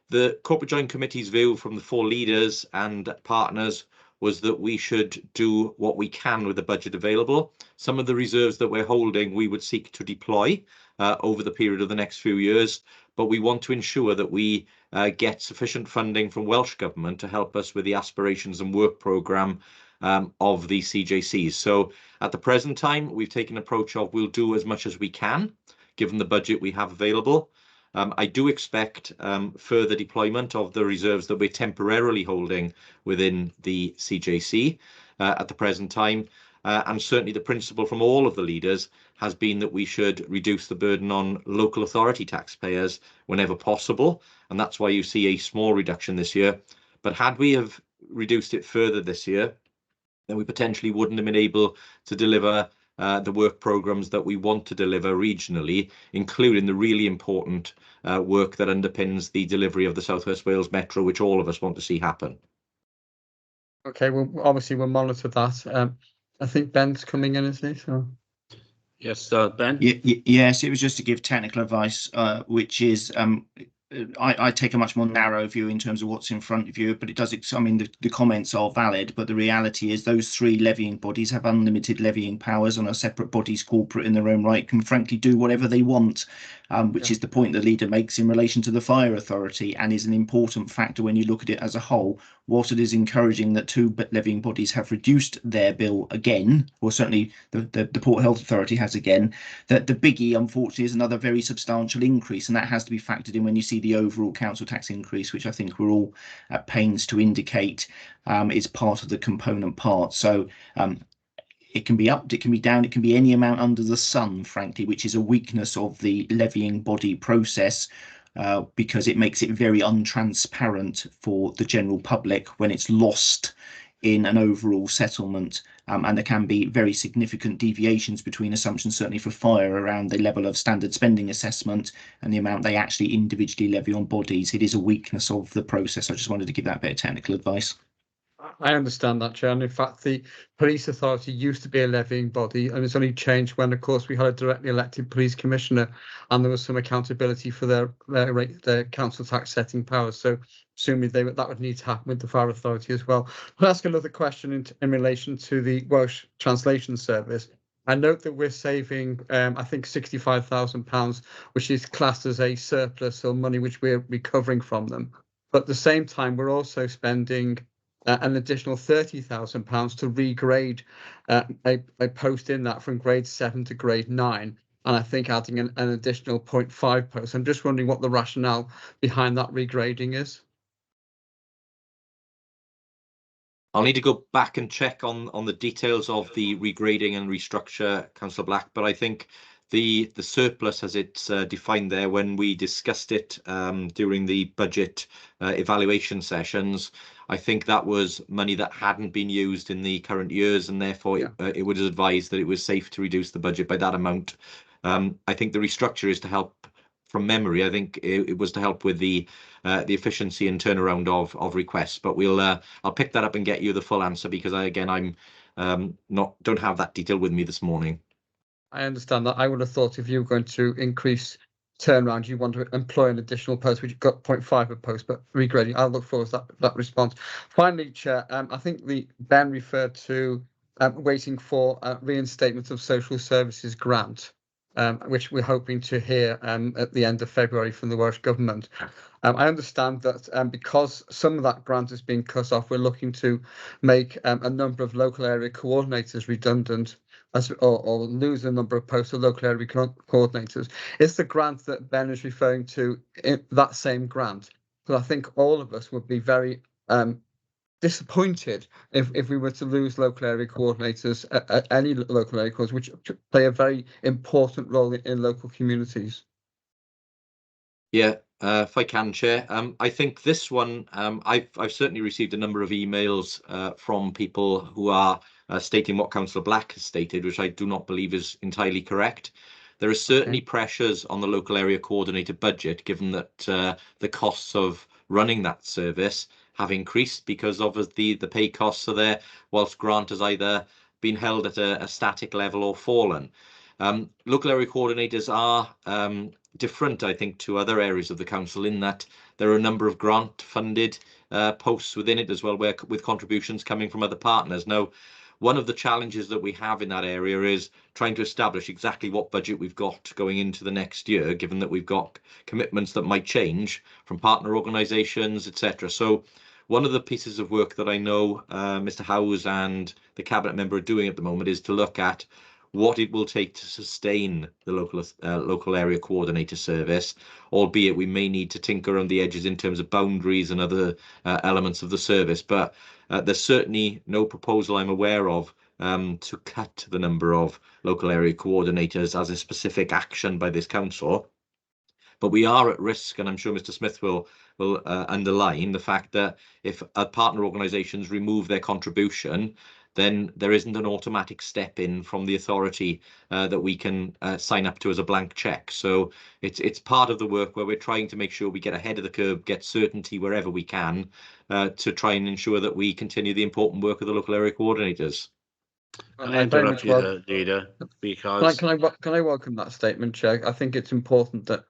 The Corporate Joint Committee's view from the 4 leaders and partners was that we should do what we can with the budget available. Some of the reserves that we're holding, we would seek to deploy over the period of the next few years, but we want to ensure that we get sufficient funding from Welsh Government to help us with the aspirations and work programme of the CJCs. So at the present time, we've taken an approach of we'll do as much as we can, given the budget we have available. I do expect further deployment of the reserves that we're temporarily holding within the CJC at the present time. And certainly the principle from all of the leaders has been that we should reduce the burden on local authority taxpayers whenever possible. And that's why you see a small reduction this year. But had we have reduced it further this year, then we potentially wouldn't have been able to deliver the work programmes that we want to deliver regionally, including the really important work that underpins the delivery of the South West Wales Metro, which all of us want to see happen. Okay, well, obviously we'll monitor that. I think Ben's coming in, isn't he? So. Yes, Ben? Yes, it was just to give technical advice, which is I take a much more narrow view in terms of what's in front of you, but it does, I mean, the comments are valid, but the reality is those 3 levying bodies have unlimited levying powers, and are separate bodies, corporate in their own right, can frankly do whatever they want, which is the point the leader makes in relation to the fire authority, and is an important factor when you look at it as a whole. Whilst it is encouraging that 2 levying bodies have reduced their bill again, or certainly the Port Health Authority has again, that the biggie, unfortunately, is another very substantial increase, and that has to be factored in when you see the overall council tax increase, which I think we're all at pains to indicate is part of the component part. So it can be up, it can be down, it can be any amount under the sun, frankly, which is a weakness of the levying body process. Because it makes it very untransparent for the general public when it's lost in an overall settlement, and there can be very significant deviations between assumptions, certainly for fire, around the level of standard spending assessment and the amount they actually individually levy on bodies. It is a weakness of the process. I just wanted to give that bit of technical advice. I understand that, Chair. And in fact, the police authority used to be a levying body, and it's only changed when, of course, we had a directly elected police commissioner, and there was some accountability for their council tax setting powers. So, assuming that would need to happen with the fire authority as well. I'll ask another question in relation to the Welsh Translation Service. I note that we're saving, I think, £65,000, which is classed as a surplus or money which we're recovering from them. But at the same time, we're also spending an additional £30,000 to regrade a post in that from grade 7 to grade 9, and I think adding an additional 0.5 post. I'm just wondering what the rationale behind that regrading is. I'll need to go back and check on the details of the regrading and restructure, Councillor Black, but I think the surplus, as it's defined there when we discussed it during the budget evaluation sessions, I think that was money that hadn't been used in the current years, and therefore it was advised that it was safe to reduce the budget by that amount. I think the restructure is to help, from memory, I think it was to help with the efficiency and turnaround of requests. But I'll pick that up and get you the full answer, because I'm don't have that detail with me this morning. I understand that. I would have thought if you were going to increase turnaround, you want to employ an additional post, which you've got 0.5 a post, but regrading, I'll look forward to that response. Finally, Chair, I think Ben referred to waiting for reinstatement of social services grant. which we're hoping to hear at the end of February from the Welsh Government. I understand that because some of that grant is being cut off, we're looking to make a number of local area coordinators redundant, or lose a number of posts of local area coordinators. Is the grant that Ben is referring to that same grant? Because I think all of us would be very disappointed if we were to lose local area coordinators at any local area coordinators, which play a very important role in local communities. Yeah, if I can, Chair, I think this one, I've certainly received a number of emails from people who are stating what Councillor Black has stated, which I do not believe is entirely correct. There are certainly pressures on the local area coordinator budget, given that the costs of running that service have increased because of the pay costs are there, whilst grant has either been held at a static level or fallen. Local area coordinators are different, I think, to other areas of the council in that there are a number of grant-funded posts within it as well, with contributions coming from other partners. Now, one of the challenges that we have in that area is trying to establish exactly what budget we've got going into the next year, given that we've got commitments that might change from partner organisations, etc. So one of the pieces of work that I know Mr. Howes and the Cabinet member are doing at the moment is to look at what it will take to sustain the local area coordinator service, albeit we may need to tinker around the edges in terms of boundaries and other elements of the service. But there's certainly no proposal I'm aware of to cut the number of local area coordinators as a specific action by this council. But we are at risk, and I'm sure Mr. Smith will underline the fact that if partner organisations remove their contribution, then there isn't an automatic step in from the authority that we can sign up to as a blank cheque. So it's part of the work where we're trying to make sure we get ahead of the curve, get certainty wherever we can, to try and ensure that we continue the important work of the local area coordinators. Can I interrupt you there, Leader? Because can I welcome that statement, Chair? I think it's important that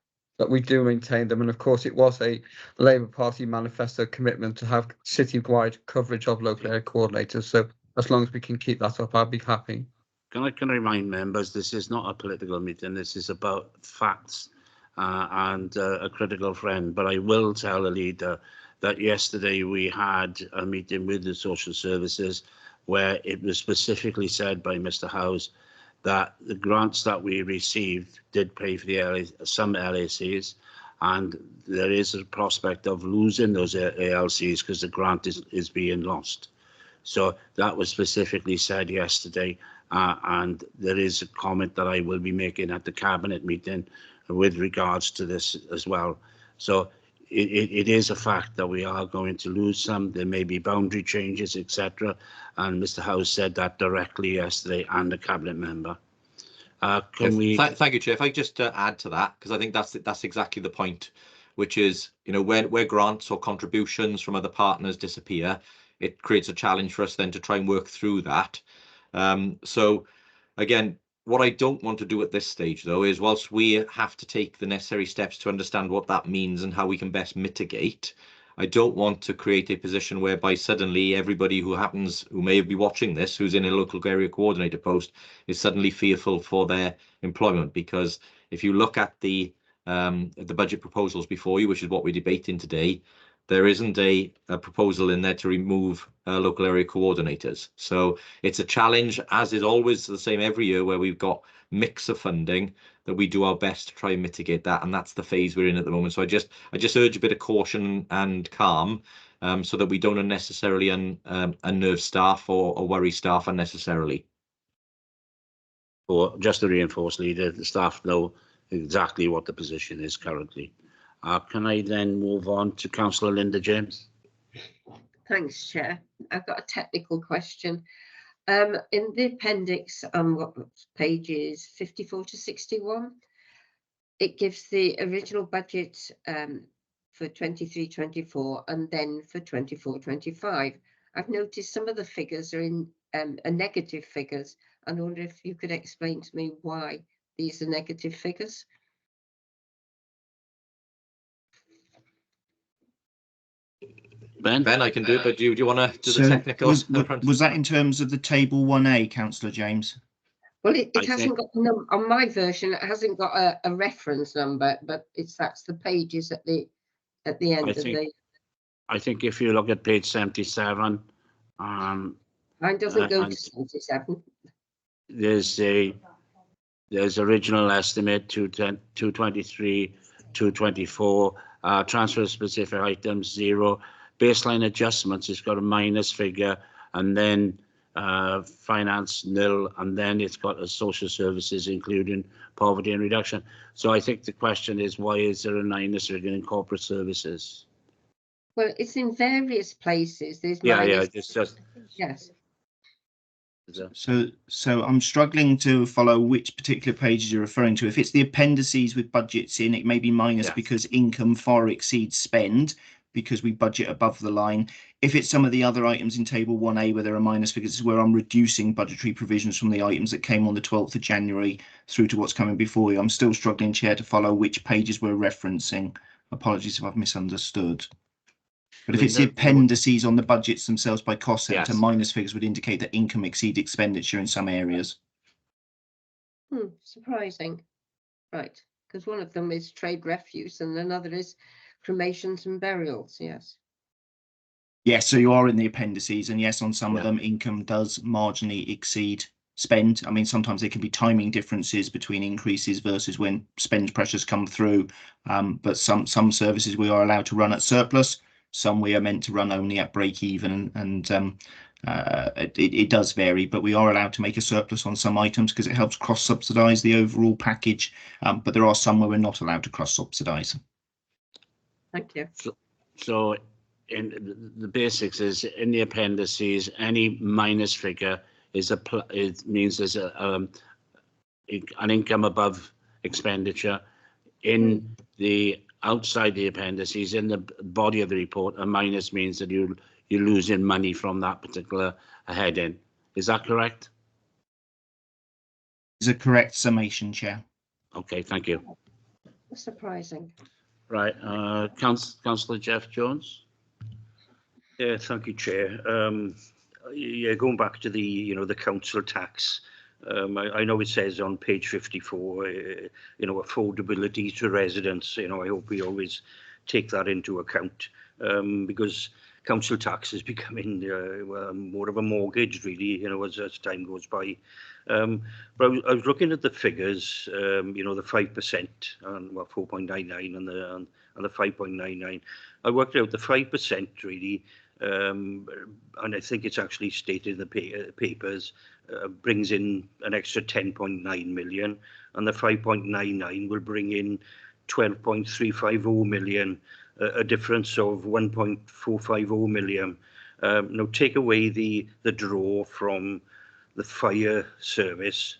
we do maintain them, and of course it was a Labour Party manifesto commitment to have citywide coverage of local area coordinators. So as long as we can keep that up, I'll be happy. Can I remind members, this is not a political meeting. This is about facts and a critical friend. But I will tell the Leader that yesterday we had a meeting with the social services where it was specifically said by Mr. Howes that the grants that we received did pay for some LACs, and there is a prospect of losing those ALCs because the grant is being lost. So that was specifically said yesterday, and there is a comment that I will be making at the Cabinet meeting with regards to this as well. So it is a fact that we are going to lose some. There may be boundary changes, etc. And Mr. Howes said that directly yesterday, and the Cabinet member. Thank you, Chair. If I just add to that, because I think that's exactly the point, which is, you know, where grants or contributions from other partners disappear, it creates a challenge for us then to try and work through that. So again, what I don't want to do at this stage, though, is whilst we have to take the necessary steps to understand what that means and how we can best mitigate, I don't want to create a position whereby suddenly everybody who may be watching this, who's in a local area coordinator post, is suddenly fearful for their employment. Because if you look at the budget proposals before you, which is what we're debating today, there isn't a proposal in there to remove local area coordinators. So it's a challenge, as is always the same every year, where we've got mix of funding, that we do our best to try and mitigate that, and that's the phase we're in at the moment. So I just urge a bit of caution and calm, so that we don't unnecessarily unnerve staff or worry staff unnecessarily. Or just to reinforce, Leader, the staff know exactly what the position is currently. Can I then move on to Councillor Linda James? Thanks, Chair. I've got a technical question. In the appendix on pages 54 to 61, it gives the original budget for 23-24 and then for 24-25. I've noticed some of the figures are in negative figures, and I wonder if you could explain to me why these are negative figures. Ben, I can do it, but do you want to do the technical? Was that in terms of the table 1A, Councillor James? Well, it I hasn't think- got the number on my version. It hasn't got a reference number, but that's the pages at the end of the. I think if you look at page 77, Mine doesn't go to and 77. there's original estimate 223, 224, transfer specific items 0, baseline adjustments, it's got a minus figure, and then finance nil, and then it's got a social services including poverty and reduction. So I think the question is, why is there a minus figure in corporate services? Well, it's in various places. There's Yeah, minus, it's just yes. So I'm struggling to follow which particular pages you're referring to. If it's the appendices with budgets in, it may be minus because income far exceeds spend because we budget above the line. If it's some of the other items in table 1A where there are minus figures, this is where I'm reducing budgetary provisions from the items that came on the 12th of January through to what's coming before you. I'm still struggling, Chair, to follow which pages we're referencing. Apologies if I've misunderstood. But if it's the appendices on the budgets themselves by cost centre, minus figures would indicate that income exceed expenditure in some areas. Surprising. Right, because one of them is trade refuse and another is cremations and burials, yes. Yes, so you are in the appendices, and yes, on some of them, income does marginally exceed spend. I mean, sometimes there can be timing differences between increases versus when spend pressures come through. But some services we are allowed to run at surplus. Some we are meant to run only at break even, and it does vary, but we are allowed to make a surplus on some items because it helps cross subsidise the overall package. But there are some where we're not allowed to cross subsidise. Thank you. So in the basics is in the appendices, any minus figure is it means there's an income above expenditure. In the outside the appendices, in the body of the report, a minus means that you're losing money from that particular heading. Is that correct? Is a correct summation, Chair. Okay, thank you. Surprising. Right, Councillor Jeff Jones. Yeah, thank you, Chair. Yeah, going back to the the council tax. I know it says on page 54, affordability to residents. I hope we always take that into account because council tax is becoming more of a mortgage, really, as time goes by. But I was looking at the figures, the 5% and 4.99 and the 5.99. I worked out the 5% really, and I think it's actually stated in the papers, brings in an extra 10.9 million, and the 5.99 will bring in 12.350 million, a difference of 1.450 million. Now take away the draw from the fire service,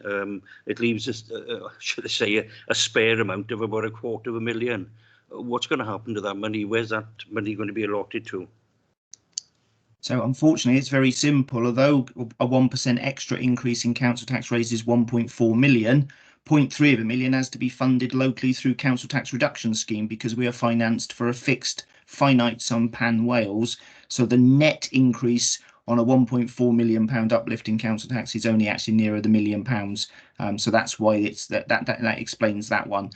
it leaves us, should I say, a spare amount of about £250,000. What's going to happen to that money? Where's that money going to be allotted to? So unfortunately, it's very simple. Although a 1% extra increase in council tax raises 1.4 million, 0.3 of a million has to be funded locally through council tax reduction scheme because we are financed for a fixed finite sum pan Wales. So the net increase on a £1.4 million uplift in council tax is only actually nearer the £1 million. So that's why it's that explains that one.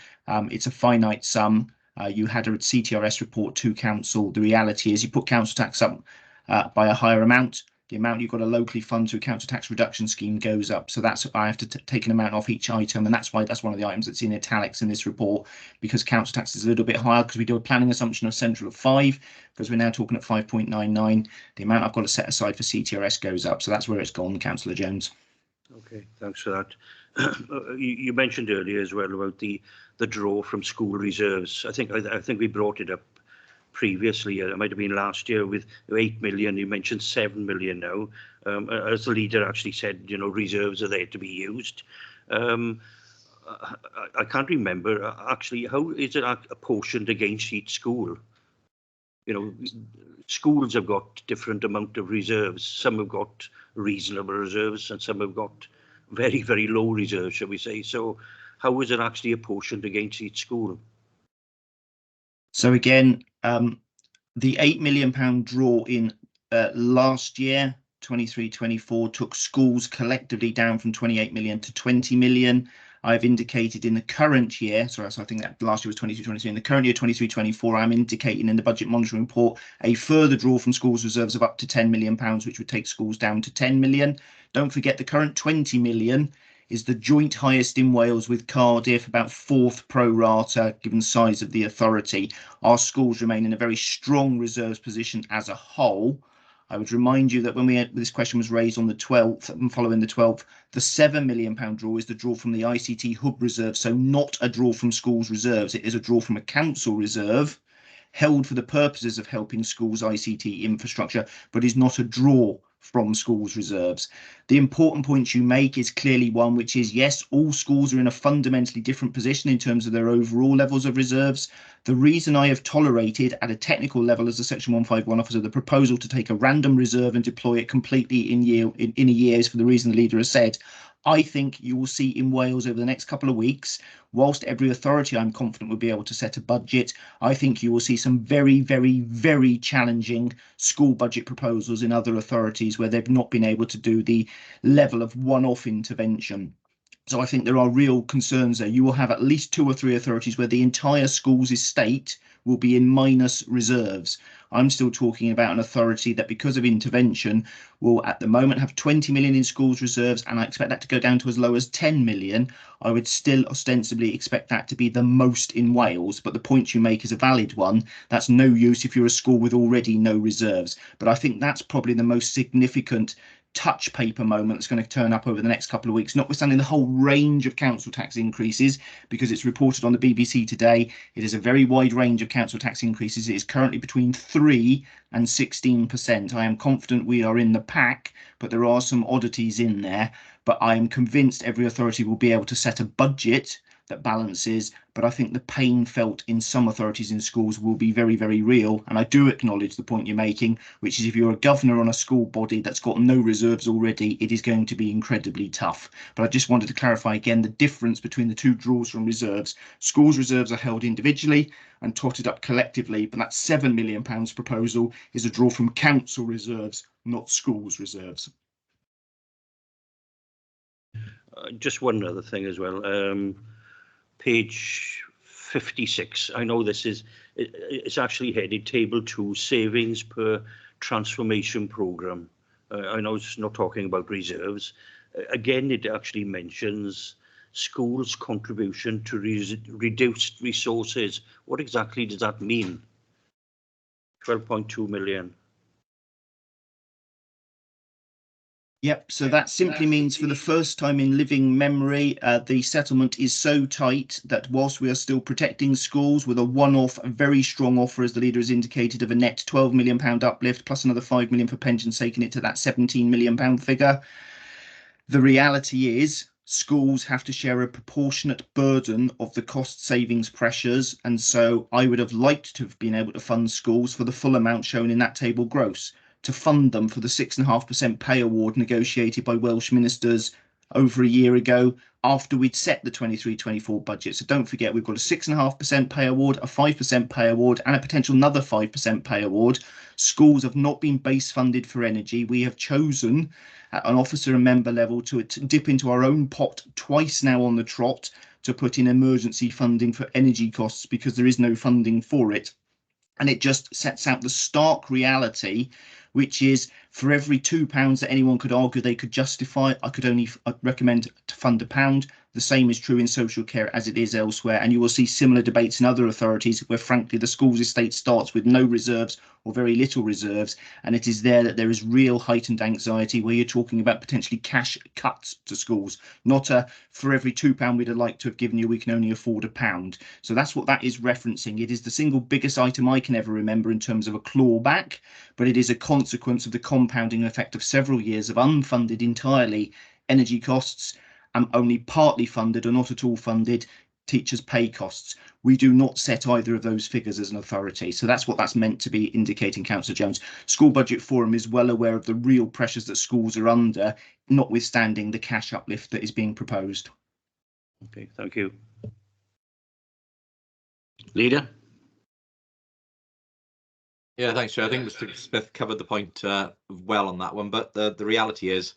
It's a finite sum. You had a CTRS report to council. The reality is you put council tax up by a higher amount, the amount you've got to locally fund through council tax reduction scheme goes up. So that's I have to take an amount off each item, and that's why that's one of the items that's in italics in this report, because council tax is a little bit higher because we do a planning assumption of central of 5, because we're now talking at 5.99. The amount I've got to set aside for CTRS goes up, so that's where it's gone, Councillor Jones. Okay, thanks for that. You mentioned earlier as well about the draw from school reserves. I think we brought it up previously. It might have been last year with 8 million. You mentioned 7 million now. As the leader actually said, reserves are there to be used. I can't remember actually, how is it apportioned against each school? Schools have got different amount of reserves. Some have got reasonable reserves and some have got very, very low reserves, shall we say. So how is it actually apportioned against each school? So again, the £8 million draw in last year 23-24 took schools collectively down from 28 million to 20 million. I've indicated in the current year, so I think that last year was 22-23, in the current year 23-24, I'm indicating in the budget monitoring report a further draw from schools reserves of up to £10 million, which would take schools down to 10 million. Don't forget the current 20 million is the joint highest in Wales with Cardiff, about 4th pro rata given size of the authority. Our schools remain in a very strong reserves position as a whole. I would remind you that when this question was raised on the 12th and following the 12th, the £7 million draw is the draw from the ICT hub reserve, so not a draw from schools reserves. It is a draw from a council reserve held for the purposes of helping schools' ICT infrastructure, but is not a draw from schools reserves. The important point you make is clearly one which is, yes, all schools are in a fundamentally different position in terms of their overall levels of reserves. The reason I have tolerated at a technical level as a Section 151 officer the proposal to take a random reserve and deploy it completely in a year is for the reason the leader has said. I think you will see in Wales over the next couple of weeks, whilst every authority I'm confident will be able to set a budget, I think you will see some very, very, very challenging school budget proposals in other authorities where they've not been able to do the level of one-off intervention. So I think there are real concerns there. You will have at least 2 or 3 authorities where the entire school's estate will be in minus reserves. I'm still talking about an authority that, because of intervention, will at the moment have 20 million in schools reserves, and I expect that to go down to as low as 10 million. I would still ostensibly expect that to be the most in Wales, but the point you make is a valid one. That's no use if you're a school with already no reserves. But I think that's probably the most significant touch paper moment that's going to turn up over the next couple of weeks, notwithstanding the whole range of council tax increases, because it's reported on the BBC today. It is a very wide range of council tax increases. It is currently between 3 and 16%. I am confident we are in the pack, but there are some oddities in there. But I am convinced every authority will be able to set a budget that balances, but I think the pain felt in some authorities in schools will be very, very real. And I do acknowledge the point you're making, which is if you're a governor on a school body that's got no reserves already, it is going to be incredibly tough. But I just wanted to clarify again the difference between the 2 draws from reserves. Schools reserves are held individually and totted up collectively, but that £7 million proposal is a draw from council reserves, not schools reserves. Just one other thing as well. Page 56. I know it's actually headed Table 2, Savings per Transformation Programme. I know it's not talking about reserves. Again, it actually mentions schools' contribution to reduced resources. What exactly does that mean? 12.2 million. Yep, so that simply means for the first time in living memory, the settlement is so tight that whilst we are still protecting schools with a one-off, very strong offer, as the leader has indicated, of a net £12 million uplift, plus another £5 million for pensions, taking it to that £17 million figure. The reality is schools have to share a proportionate burden of the cost savings pressures. And so I would have liked to have been able to fund schools for the full amount shown in that table gross, to fund them for the 6.5% pay award negotiated by Welsh ministers over a year ago after we'd set the 23-24 budget. So don't forget, we've got a 6.5% pay award, a 5% pay award, and a potential another 5% pay award. Schools have not been base funded for energy. We have chosen at an officer and member level to dip into our own pot twice now on the trot to put in emergency funding for energy costs because there is no funding for it. And it just sets out the stark reality, which is for every £2 that anyone could argue they could justify, I could only recommend to fund £1. The same is true in social care as it is elsewhere. And you will see similar debates in other authorities where, frankly, the school's estate starts with no reserves or very little reserves. And it is there that there is real heightened anxiety where you're talking about potentially cash cuts to schools, not a for every £2 we'd have liked to have given you, we can only afford £1. So that's what that is referencing. It is the single biggest item I can ever remember in terms of a clawback, but it is a consequence of the compounding effect of several years of unfunded entirely energy costs and only partly funded or not at all funded teachers' pay costs. We do not set either of those figures as an authority. So that's what that's meant to be indicating, Councillor Jones. School Budget Forum is well aware of the real pressures that schools are under, notwithstanding the cash uplift that is being proposed. Okay, thank you. Leader? Yeah, thanks, Chair. I think Mr. Smith covered the point well on that one, but the reality is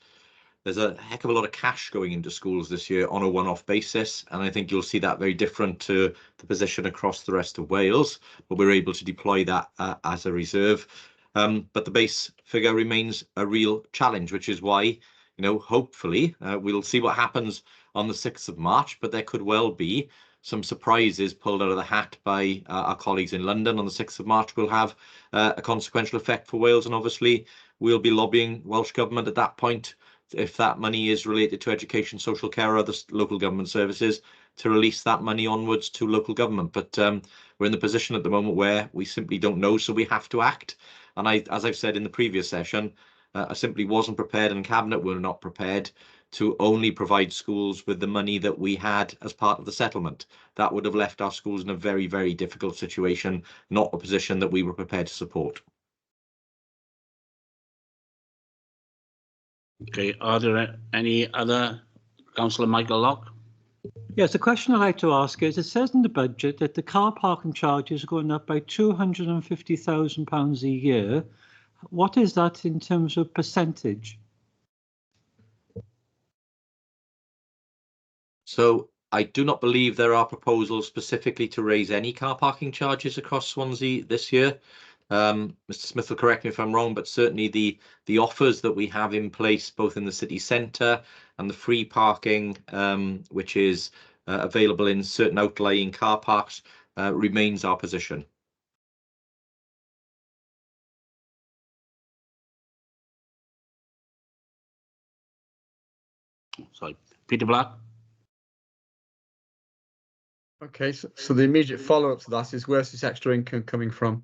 there's a heck of a lot of cash going into schools this year on a one-off basis, and I think you'll see that very different to the position across the rest of Wales, but we're able to deploy that as a reserve. But the base figure remains a real challenge, which is why, hopefully we'll see what happens on the 6th of March, but there could well be some surprises pulled out of the hat by our colleagues in London on the 6th of March will have a consequential effect for Wales. And obviously, we'll be lobbying Welsh Government at that point, if that money is related to education, social care, or other local government services, to release that money onwards to local government. But we're in the position at the moment where we simply don't know, so we have to act. And as I've said in the previous session, I simply wasn't prepared, and Cabinet were not prepared to only provide schools with the money that we had as part of the settlement. That would have left our schools in a very, very difficult situation, not a position that we were prepared to support. Okay, are there any other? Councillor Michael Locke? Yes, the question I'd like to ask is, it says in the budget that the car parking charges are going up by £250,000 a year. What is that in terms of percentage? So I do not believe there are proposals specifically to raise any car parking charges across Swansea this year. Mr. Smith will correct me if I'm wrong, but certainly the offers that we have in place, both in the city centre and the free parking, which is available in certain outlying car parks, remains our position. Sorry, Peter Black? Okay, so the immediate follow-up to that is, where's this extra income coming from?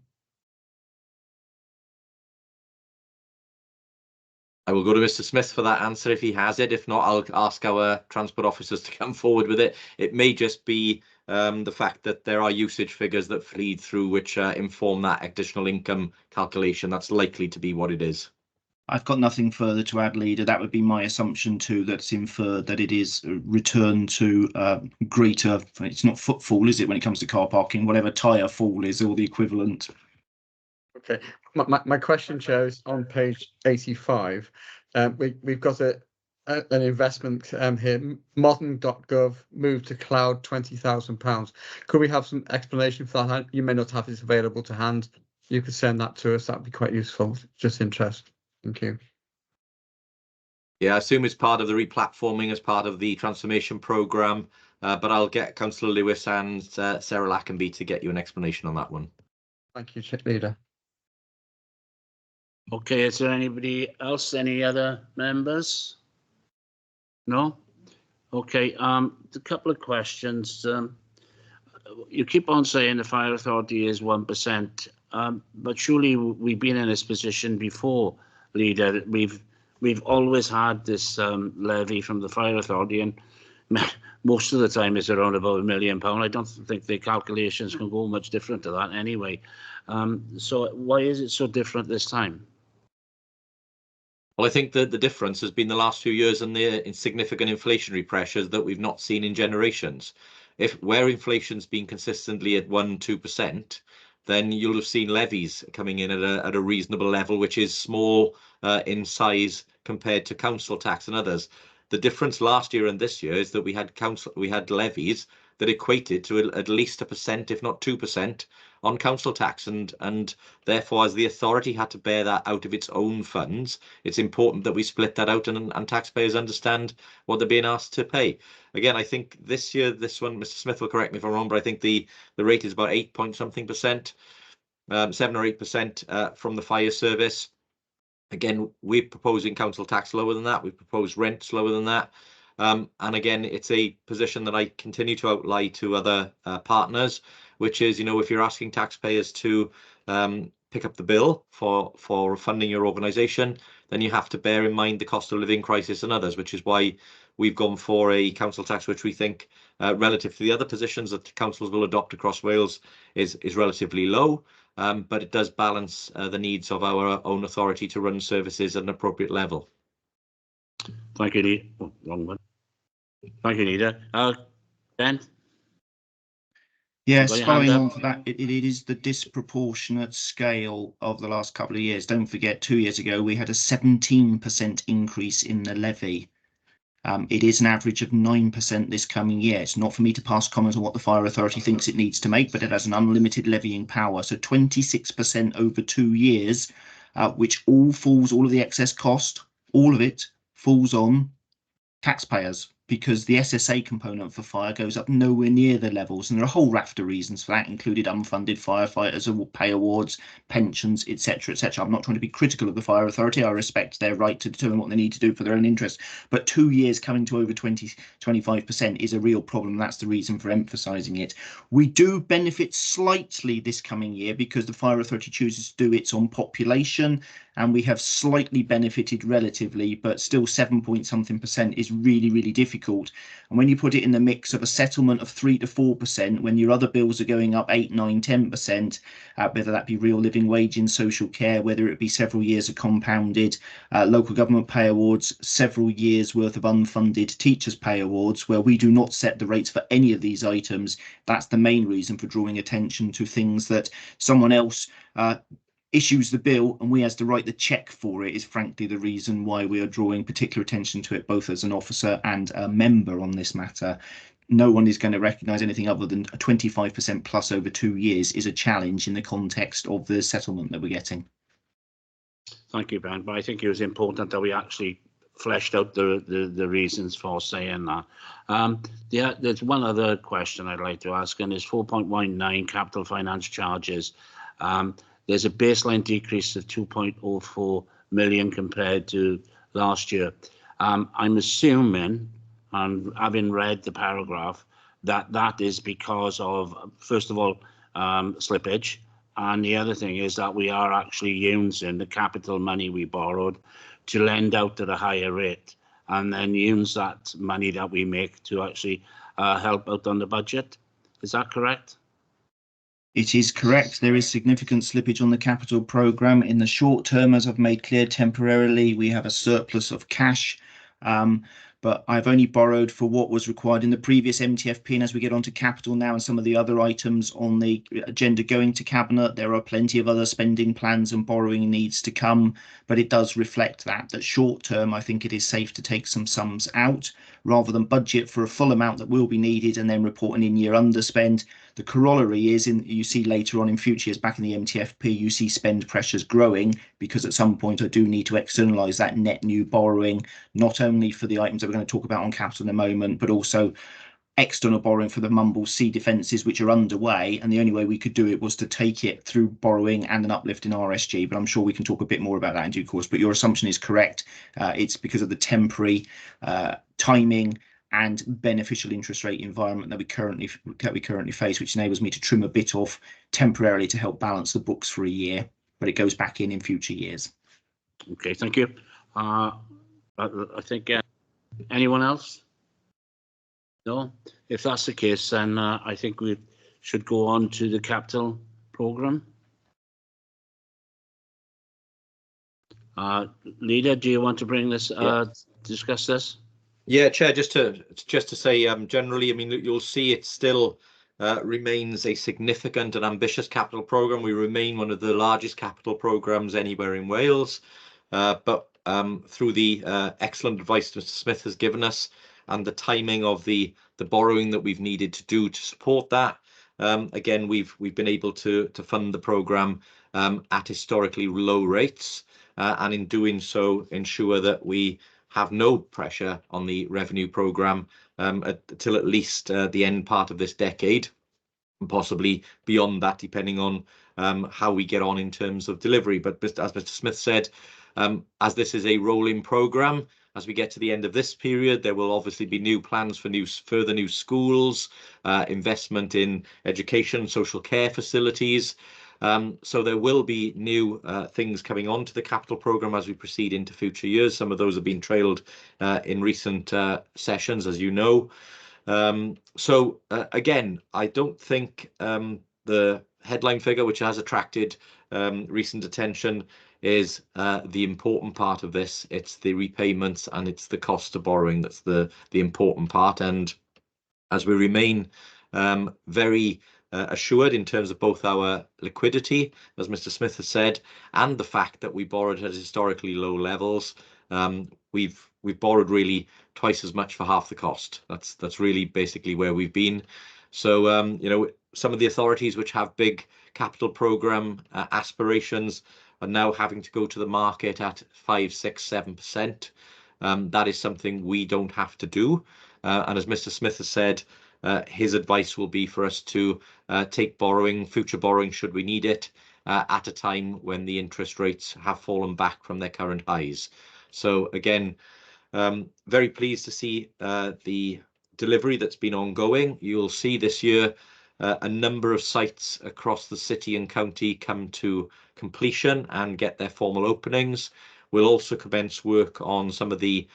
I will go to Mr. Smith for that answer if he has it. If not, I'll ask our transport officers to come forward with it. It may just be the fact that there are usage figures that feed through which inform that additional income calculation. That's likely to be what it is. I've got nothing further to add, Leader. That would be my assumption too, that's inferred that it is returned to greater, it's not footfall, is it, when it comes to car parking, whatever tyre fall is or the equivalent. Okay, my question, Chair, is on page 85. We've got an investment here, modern.gov, move to cloud, £20,000. Could we have some explanation for that? You may not have this available to hand. You could send that to us. That'd be quite useful. Just interest. Thank you. Yeah, I assume it's part of the replatforming as part of the transformation programme, but I'll get Councillor Lewis and Sarah Lackenby to get you an explanation on that one. Thank you, Leader. Okay, is there anybody else? Any other members? No? Okay, a couple of questions. You keep on saying the fire authority is 1%, but surely we've been in this position before, Leader. We've always had this levy from the fire authority, and most of the time it's around about £1 million. I don't think the calculations can go much different to that anyway. So why is it so different this time? Well, I think that the difference has been the last few years and the significant inflationary pressures that we've not seen in generations. Where inflation's been consistently at 1-2%, then you'll have seen levies coming in at a reasonable level, which is small in size compared to council tax and others. The difference last year and this year is that we had levies that equated to at least 1%, if not 2%, on council tax, and therefore, as the authority had to bear that out of its own funds, it's important that we split that out and taxpayers understand what they're being asked to pay. Again, I think this year, this one, Mr. Smith will correct me if I'm wrong, but I think the rate is about 8-point-something%, 7 or 8% from the fire service. Again, we're proposing council tax lower than that. We've proposed rents lower than that. And again, it's a position that I continue to outline to other partners, which is, if you're asking taxpayers to pick up the bill for funding your organisation, then you have to bear in mind the cost of living crisis and others, which is why we've gone for a council tax, which we think, relative to the other positions that councils will adopt across Wales, is relatively low. But it does balance the needs of our own authority to run services at an appropriate level. Thank you, Leader. Oh, wrong one. Thank you, Leader. Ben? Yes, got your hand following up? on from that, it is the disproportionate scale of the last couple of years. Don't forget, 2 years ago, we had a 17% increase in the levy. It is an average of 9% this coming year. It's not for me to pass comment on what the Fire Authority thinks it needs to make, but it has an unlimited levying power. So 26% over 2 years, which all of the excess cost, all of it falls on taxpayers, because the SSA component for fire goes up nowhere near the levels, and there are a whole raft of reasons for that, included unfunded firefighters pay awards, pensions, etc., etc. I'm not trying to be critical of the Fire Authority. I respect their right to determine what they need to do for their own interests, but 2 years coming to over 25% is a real problem. That's the reason for emphasising it. We do benefit slightly this coming year because the Fire Authority chooses to do it on population, and we have slightly benefited relatively, but still 7-point-something% is really, really difficult. And when you put it in the mix of a settlement of 3 to 4%, when your other bills are going up 8, 9, 10%, whether that be real living wage in social care, whether it be several years of compounded local government pay awards, several years worth of unfunded teachers pay awards, where we do not set the rates for any of these items, that's the main reason for drawing attention to things that someone else issues the bill and we has to write the check for it, is frankly the reason why we are drawing particular attention to it, both as an officer and a member on this matter. No one is going to recognise anything other than a 25% plus over 2 years is a challenge in the context of the settlement that we're getting. Thank you, Ben. But I think it was important that we actually fleshed out the reasons for saying that. Yeah, there's one other question I'd like to ask, and it's 4.19 capital finance charges. There's a baseline decrease of 2.04 million compared to last year. I'm assuming, and having read the paragraph, that is because of, first of all, slippage. And the other thing is that we are actually using the capital money we borrowed to lend out at a higher rate, and then use that money that we make to actually help out on the budget. Is that correct? It is correct. There is significant slippage on the capital programme. In the short term, as I've made clear, temporarily, we have a surplus of cash. But I've only borrowed for what was required in the previous MTFP, and as we get onto capital now and some of the other items on the agenda going to Cabinet, there are plenty of other spending plans and borrowing needs to come, but it does reflect that short term, I think it is safe to take some sums out rather than budget for a full amount that will be needed and then report an in-year underspend. The corollary is, you see later on in future years back in the MTFP, you see spend pressures growing because at some point I do need to externalise that net new borrowing, not only for the items that we're going to talk about on capital in a moment, but also external borrowing for the Mumbles sea defences, which are underway. And the only way we could do it was to take it through borrowing and an uplift in RSG. But I'm sure we can talk a bit more about that in due course. But your assumption is correct. It's because of the temporary timing and beneficial interest rate environment that we currently face, which enables me to trim a bit off temporarily to help balance the books for a year, but it goes back in future years. Okay, thank you. I think anyone else? No? If that's the case, then I think we should go on to the capital programme. Leader, do you want to bring this, discuss this? Yeah, Chair, just to say, generally, I mean, you'll see it still remains a significant and ambitious capital programme. We remain one of the largest capital programmes anywhere in Wales, but through the excellent advice Mr. Smith has given us and the timing of the borrowing that we've needed to do to support that, again, we've been able to fund the programme at historically low rates, and in doing so ensure that we have no pressure on the revenue programme till at least the end part of this decade, and possibly beyond that, depending on how we get on in terms of delivery. But as Mr. Smith said, as this is a rolling programme, as we get to the end of this period, there will obviously be new plans for further new schools, investment in education, social care facilities. So there will be new things coming on to the capital programme as we proceed into future years. Some of those have been trailed in recent sessions, as you know. So again, I don't think the headline figure, which has attracted recent attention, is the important part of this. It's the repayments and it's the cost of borrowing that's the important part. And as we remain very assured in terms of both our liquidity, as Mr. Smith has said, and the fact that we borrowed at historically low levels. We've borrowed really twice as much for half the cost. That's really basically where we've been. So you know, some of the authorities which have big capital programme aspirations are now having to go to the market at 5, 6, 7%. That is something we don't have to do. And as Mr. Smith has said, his advice will be for us to take borrowing, future borrowing should we need it, at a time when the interest rates have fallen back from their current highs. So again, very pleased to see the delivery that's been ongoing. You'll see this year a number of sites across the city and county come to completion and get their formal openings. We'll also commence work on some of the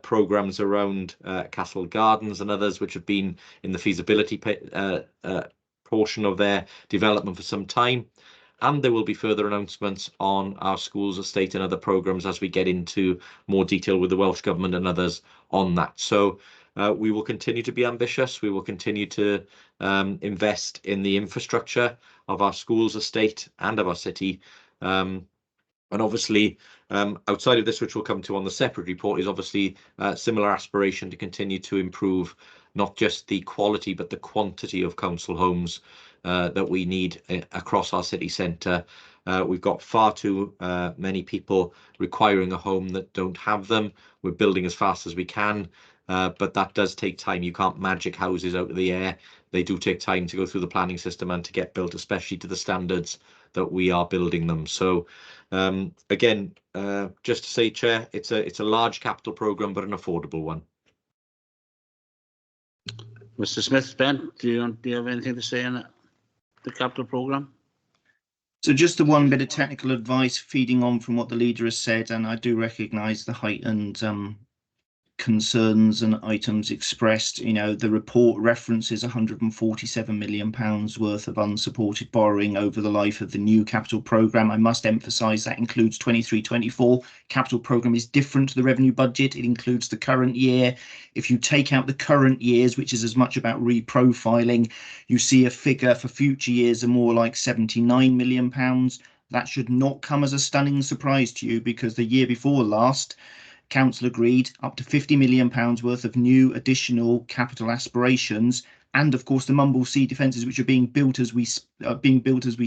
programmes around Castle Gardens and others which have been in the feasibility portion of their development for some time. And there will be further announcements on our schools estate and other programmes as we get into more detail with the Welsh Government and others on that. So we will continue to be ambitious. We will continue to invest in the infrastructure of our schools estate and of our city. And obviously, outside of this, which we'll come to on the separate report, is obviously similar aspiration to continue to improve not just the quality, but the quantity of council homes that we need across our city centre. We've got far too many people requiring a home that don't have them. We're building as fast as we can, but that does take time. You can't magic houses out of the air. They do take time to go through the planning system and to get built, especially to the standards that we are building them. So again, just to say, Chair, it's a large capital programme, but an affordable one. Mr. Smith, Ben, do you have anything to say on the capital programme? So just the one bit of technical advice feeding on from what the leader has said, and I do recognise the heightened concerns and items expressed. You know, the report references £147 million worth of unsupported borrowing over the life of the new capital programme. I must emphasise that includes 23-24. Capital programme is different to the revenue budget. It includes the current year. If you take out the current years, which is as much about reprofiling, you see a figure for future years are more like £79 million. That should not come as a stunning surprise to you, because the year before last, Council agreed up to £50 million worth of new additional capital aspirations, and of course the Mumblesea defences, which are being built as we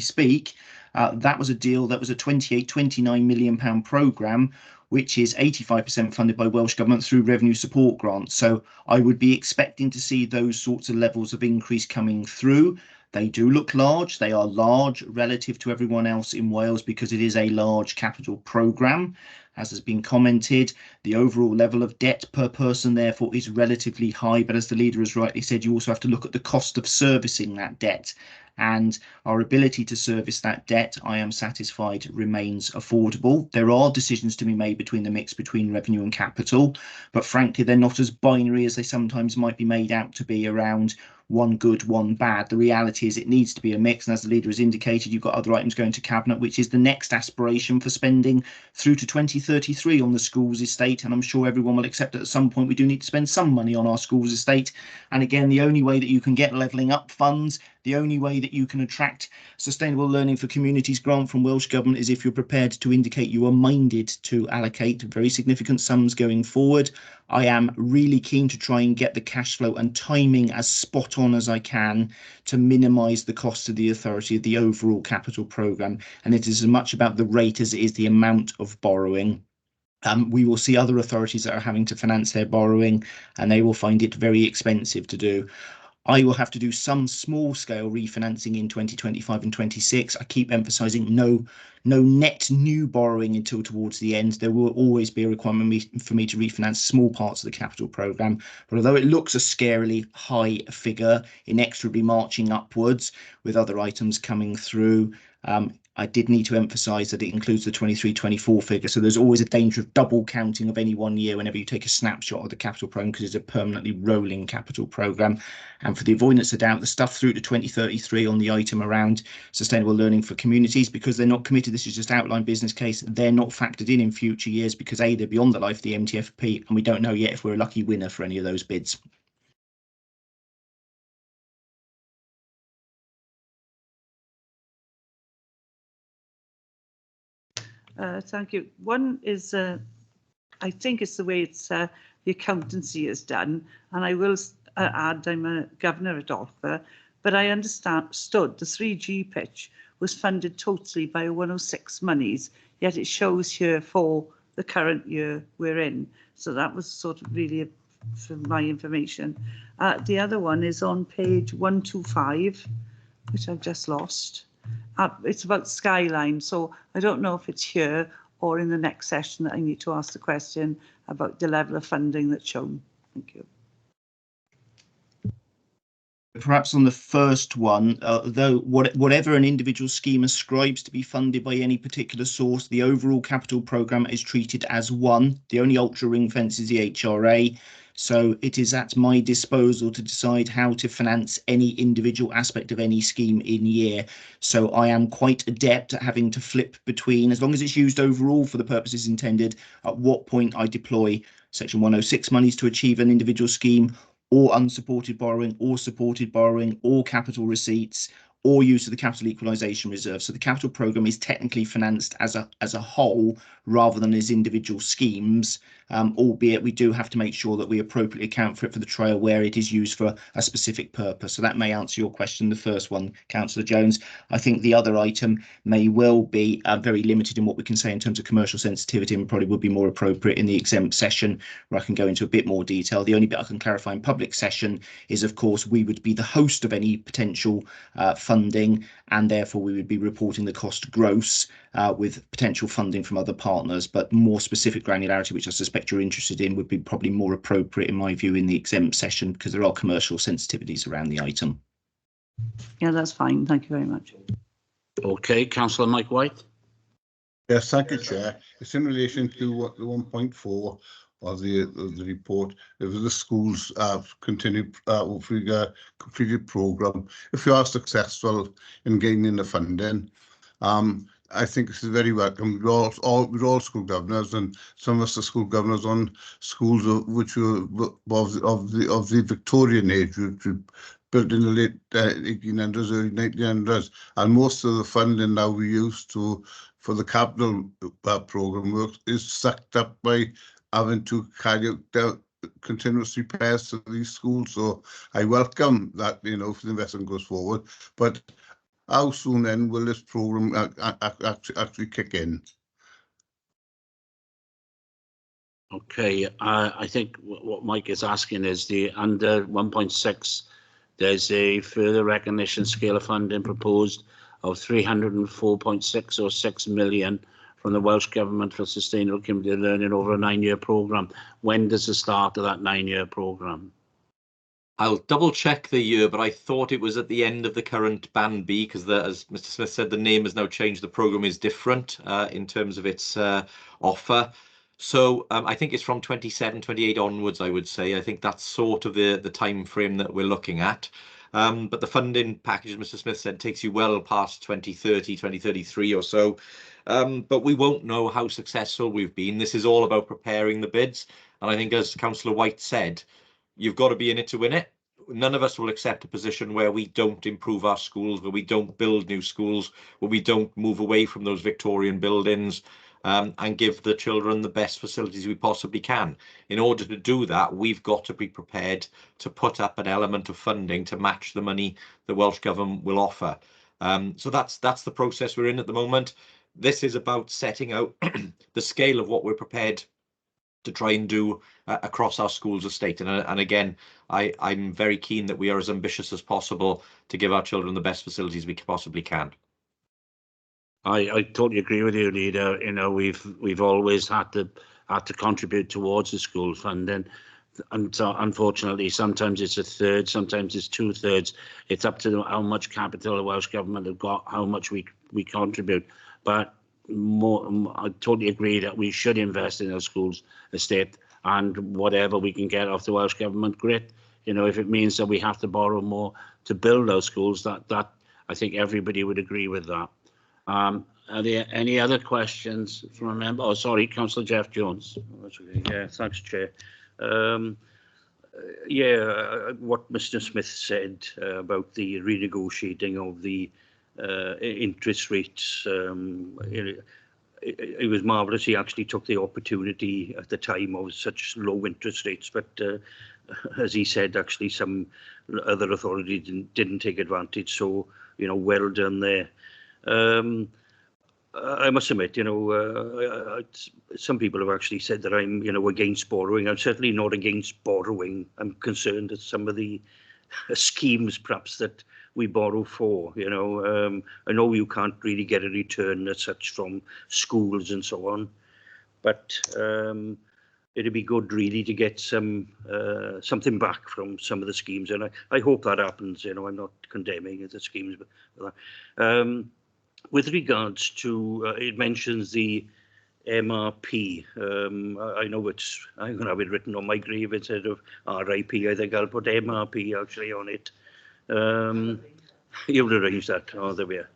speak. That was a deal that was a £28-29 million programme, which is 85% funded by Welsh Government through revenue support grants. So I would be expecting to see those sorts of levels of increase coming through. They do look large. They are large relative to everyone else in Wales because it is a large capital programme. As has been commented, the overall level of debt per person, therefore, is relatively high. But as the leader has rightly said, you also have to look at the cost of servicing that debt. And our ability to service that debt, I am satisfied, remains affordable. There are decisions to be made between the mix between revenue and capital, but frankly, they're not as binary as they sometimes might be made out to be around one good, one bad. The reality is it needs to be a mix, and as the leader has indicated, you've got other items going to Cabinet, which is the next aspiration for spending through to 2033 on the schools estate, and I'm sure everyone will accept that at some point we do need to spend some money on our schools estate. And again, the only way that you can get levelling up funds, the only way that you can attract Sustainable Learning for Communities grant from Welsh Government is if you're prepared to indicate you are minded to allocate very significant sums going forward. I am really keen to try and get the cash flow and timing as spot on as I can to minimise the cost of the authority of the overall capital programme. And it is as much about the rate as it is the amount of borrowing. We will see other authorities that are having to finance their borrowing, and they will find it very expensive to do. I will have to do some small scale refinancing in 2025 and 26. I keep emphasising no net new borrowing until towards the end. There will always be a requirement for me to refinance small parts of the capital programme. But although it looks a scarily high figure, inexorably marching upwards with other items coming through, I did need to emphasise that it includes the 23-24 figure. So there's always a danger of double counting of any one year whenever you take a snapshot of the capital programme, because it's a permanently rolling capital programme. And for the avoidance of doubt, the stuff through to 2033 on the item around Sustainable Learning for Communities, because they're not committed, this is just outline business case, they're not factored in future years because A, they're beyond the life of the MTFP, and we don't know yet if we're a lucky winner for any of those bids. Thank you. One is, I think it's the way it's the accountancy is done, and I will add I'm a governor at Alpha, but I understood the 3G pitch was funded totally by 106 monies, yet it shows here for the current year we're in. So that was sort of really for my information. The other one is on page 125, which I've just lost. It's about Skyline, so I don't know if it's here or in the next session that I need to ask the question about the level of funding that's shown. Thank you. Perhaps on the first one, though, whatever an individual scheme ascribes to be funded by any particular source, the overall capital programme is treated as one. The only ultra ring fence is the HRA. So it is at my disposal to decide how to finance any individual aspect of any scheme in year. So I am quite adept at having to flip between, as long as it's used overall for the purposes intended, at what point I deploy Section 106 monies to achieve an individual scheme, or unsupported borrowing, or supported borrowing, or capital receipts, or use of the capital equalisation reserve. So the capital programme is technically financed as a whole rather than as individual schemes, albeit we do have to make sure that we appropriately account for it for the trail where it is used for a specific purpose. So that may answer your question, the first one, Councillor Jones. I think the other item may well be very limited in what we can say in terms of commercial sensitivity, and probably would be more appropriate in the exempt session where I can go into a bit more detail. The only bit I can clarify in public session is, of course, we would be the host of any potential funding, and therefore we would be reporting the cost gross with potential funding from other partners. But more specific granularity, which I suspect you're interested in, would be probably more appropriate in my view in the exempt session, because there are commercial sensitivities around the item. Yeah, that's fine. Thank you very much. Okay, Councillor Mike White. Yes, thank you, Chair. It's in relation to the 1.4 of the report. If the schools completed programme, if you are successful in gaining the funding, I think this is very welcome. We're all school governors, and some of us are school governors on schools which were of the Victorian age, which were built in the late 1800s, early 1900s, and most of the funding now we use for the capital programme work is sucked up by having to carry out continuous repairs to these schools. So I welcome that, if the investment goes forward, but how soon then will this programme actually kick in? Okay, I think what Mike is asking is the under 1.6, there's a further recognition scale of funding proposed of 304.6 or 6 million from the Welsh Government for Sustainable Community Learning over a 9-year programme. When does the start of that 9-year programme? I'll double check the year, but I thought it was at the end of the current Band B, because as Mr. Smith said, the name has now changed. The programme is different in terms of its offer. So I think it's from 27, 28 onwards, I would say. I think that's sort of the time frame that we're looking at. But the funding package, as Mr. Smith said, takes you well past 2030, 2033 or so. But we won't know how successful we've been. This is all about preparing the bids. And I think, as Councillor White said, you've got to be in it to win it. None of us will accept a position where we don't improve our schools, where we don't build new schools, where we don't move away from those Victorian buildings and give the children the best facilities we possibly can. In order to do that, we've got to be prepared to put up an element of funding to match the money the Welsh Government will offer. So that's the process we're in at the moment. This is about setting out the scale of what we're prepared to try and do across our schools estate. And again, I'm very keen that we are as ambitious as possible to give our children the best facilities we possibly can. I totally agree with you, Leader. We've always had to contribute towards the school funding, and so unfortunately sometimes it's a third, sometimes it's 2/3. It's up to how much capital the Welsh Government have got, how much we contribute. But I totally agree that we should invest in our schools estate, and whatever we can get off the Welsh Government, great. If it means that we have to borrow more to build those schools, that I think everybody would agree with that. Are there any other questions from a member? Oh, sorry, Councillor Jeff Jones. Yeah, thanks, Chair. What Mr. Smith said about the renegotiating of the interest rates, it was marvellous. He actually took the opportunity at the time of such low interest rates, but as he said, actually some other authorities didn't take advantage. So, you know, well done there. I must admit, you know, some people have actually said that I'm, you know, against borrowing. I'm certainly not against borrowing. I'm concerned at some of the schemes, perhaps, that we borrow for. You know, I know you can't really get a return as such from schools and so on, but it'd be good really to get some something back from some of the schemes, and I hope that happens. You know, I'm not condemning the schemes, but with regards to it mentions the MRP. I know I'm going to have it written on my grave instead of RIP. I think I'll put MRP actually on it. You'll arrange that. Oh, there we are.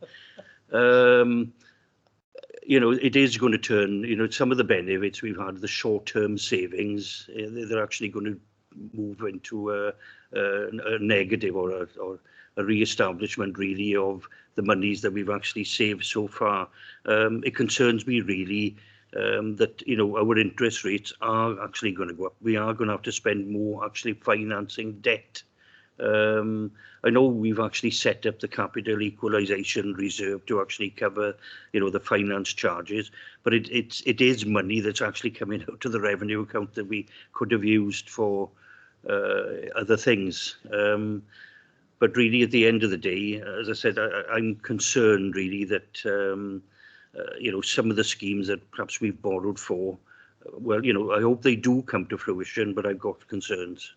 You know, it is going to turn, you know, some of the benefits we've had, the short-term savings, they're actually going to move into a negative or a re-establishment really of the monies that we've actually saved so far. It concerns me really that, you know, our interest rates are actually going to go up. We are going to have to spend more actually financing debt. I know we've actually set up the capital equalisation reserve to actually cover, you know, the finance charges, but it is money that's actually coming out of the revenue account that we could have used for other things. But really, at the end of the day, as I said, I'm concerned really that you know, some of the schemes that perhaps we've borrowed for, well, you know, I hope they do come to fruition, but I've got concerns.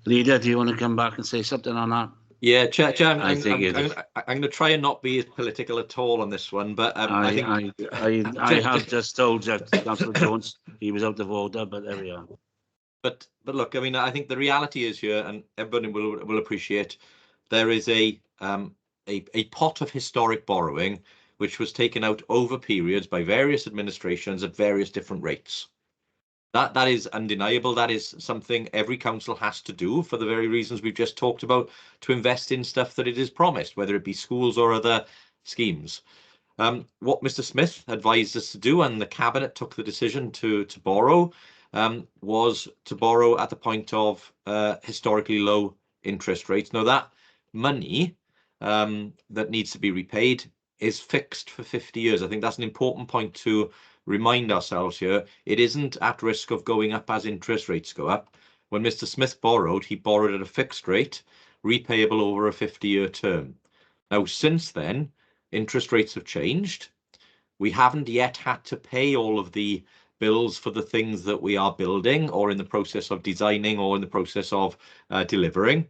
Leader, do you want to come back and say something on that? Yeah, Chair, I think I'm going to try and not be as political at all on this one, but I think I have just told Councillor Jones he was out of order, but there we are. But look, I mean, I think the reality is here, and everybody will appreciate, there is a pot of historic borrowing which was taken out over periods by various administrations at various different rates. That is undeniable. That is something every council has to do for the very reasons we've just talked about, to invest in stuff that it is promised, whether it be schools or other schemes. What Mr. Smith advised us to do, and the Cabinet took the decision to borrow, was to borrow at the point of historically low interest rates. Now, that money that needs to be repaid is fixed for 50 years. I think that's an important point to remind ourselves here. It isn't at risk of going up as interest rates go up. When Mr. Smith borrowed, he borrowed at a fixed rate, repayable over a 50-year term. Now, since then, interest rates have changed. We haven't yet had to pay all of the bills for the things that we are building or in the process of designing or in the process of delivering.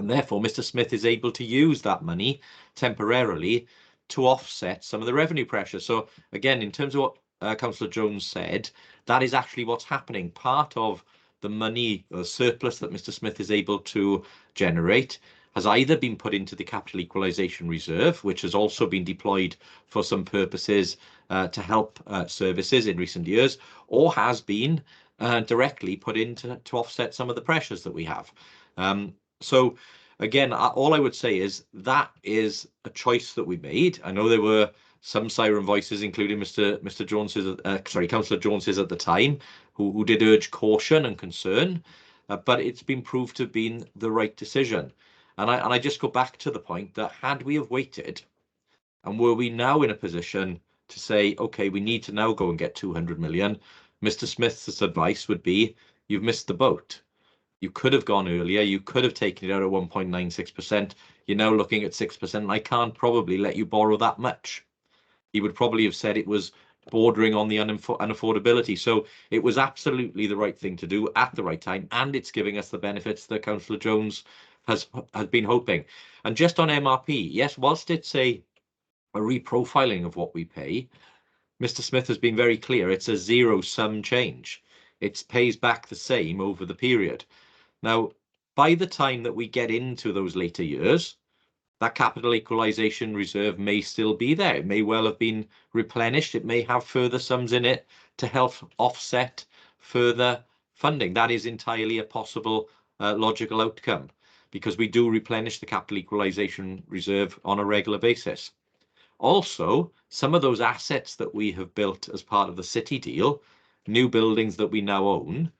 And therefore, Mr. Smith is able to use that money temporarily to offset some of the revenue pressure. So again, in terms of what Councillor Jones said, that is actually what's happening. Part of the money, the surplus that Mr. Smith is able to generate, has either been put into the capital equalisation reserve, which has also been deployed for some purposes to help services in recent years, or has been directly put in to offset some of the pressures that we have. So again, all I would say is that is a choice that we made. I know there were some siren voices, including Mr. Jones's, Councillor Jones's at the time, who did urge caution and concern, but it's been proved to have been the right decision. And I just go back to the point that had we have waited, and were we now in a position to say, okay, we need to now go and get 200 million, Mr. Smith's advice would be, you've missed the boat. You could have gone earlier. You could have taken it out at 1.96%. You're now looking at 6%. And I can't probably let you borrow that much. He would probably have said it was bordering on the unaffordability. So it was absolutely the right thing to do at the right time. And it's giving us the benefits that Councillor Jones has been hoping. And just on MRP, yes, whilst it's a reprofiling of what we pay, Mr. Smith has been very clear. It's a zero-sum change. It pays back the same over the period. Now, by the time that we get into those later years, that capital equalisation reserve may still be there. It may well have been replenished. It may have further sums in it to help offset further funding. That is entirely a possible logical outcome. because we do replenish the capital equalisation reserve on a regular basis. Also, some of those assets that we have built as part of the city deal, new buildings that we now own,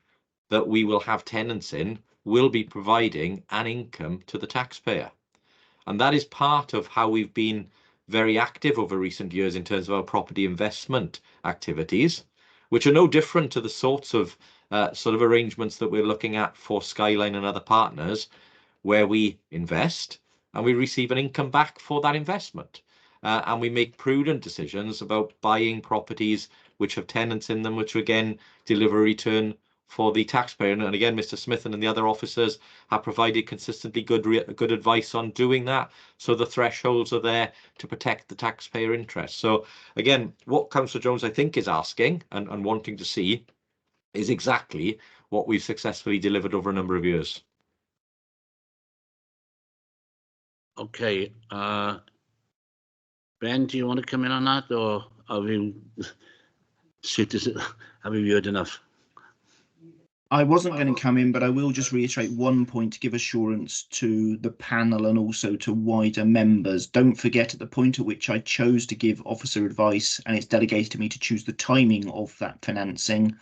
that we will have tenants in, will be providing an income to the taxpayer. And that is part of how we've been very active over recent years in terms of our property investment activities, which are no different to the sorts of sort of arrangements that we're looking at for Skyline and other partners, where we invest and we receive an income back for that investment. And we make prudent decisions about buying properties which have tenants in them, which again deliver a return for the taxpayer. And again, Mr. Smith and the other officers have provided consistently good advice on doing that. So the thresholds are there to protect the taxpayer interest. So again, what Councillor Jones, I think, is asking and wanting to see is exactly what we've successfully delivered over a number of years. Okay. Ben, do you want to come in on that, or have you heard enough? I wasn't going to come in, but I will just reiterate one point to give assurance to the panel and also to wider members. Don't forget, at the point at which I chose to give officer advice, and it's delegated to me to choose the timing of that financing,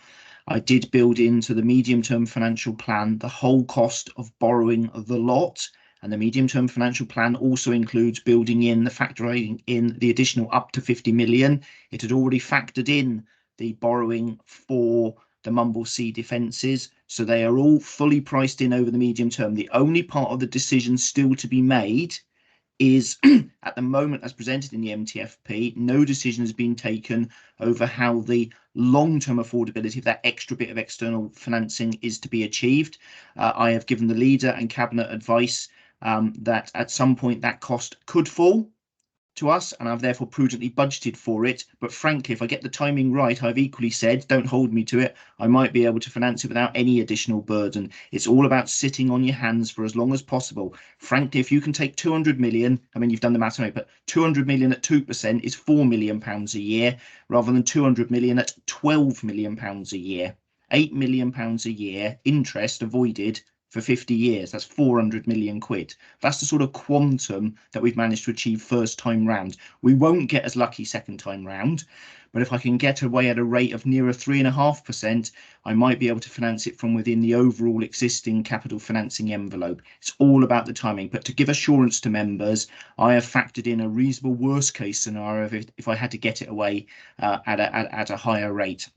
I did build into the medium-term financial plan the whole cost of borrowing the lot. And the medium-term financial plan also includes building in the factoring in the additional up to 50 million. It had already factored in the borrowing for the Mumblesea defences, so they are all fully priced in over the medium term. The only part of the decision still to be made is at the moment, as presented in the MTFP, no decision has been taken over how the long-term affordability of that extra bit of external financing is to be achieved. I have given the leader and cabinet advice that at some point that cost could fall to us, and I've therefore prudently budgeted for it. But frankly, if I get the timing right, I've equally said, don't hold me to it, I might be able to finance it without any additional burden. It's all about sitting on your hands for as long as possible. Frankly, if you can take 200 million, I mean, you've done the math, but 200 million at 2% is £4 million a year, rather than 200 million at £12 million a year. £8 million a year interest avoided for 50 years. That's 400 million quid. That's the sort of quantum that we've managed to achieve first time round. We won't get as lucky second time round, but if I can get away at a rate of nearer 3.5%, I might be able to finance it from within the overall existing capital financing envelope. It's all about the timing. But to give assurance to members, I have factored in a reasonable worst case scenario if I had to get it away at a higher rate.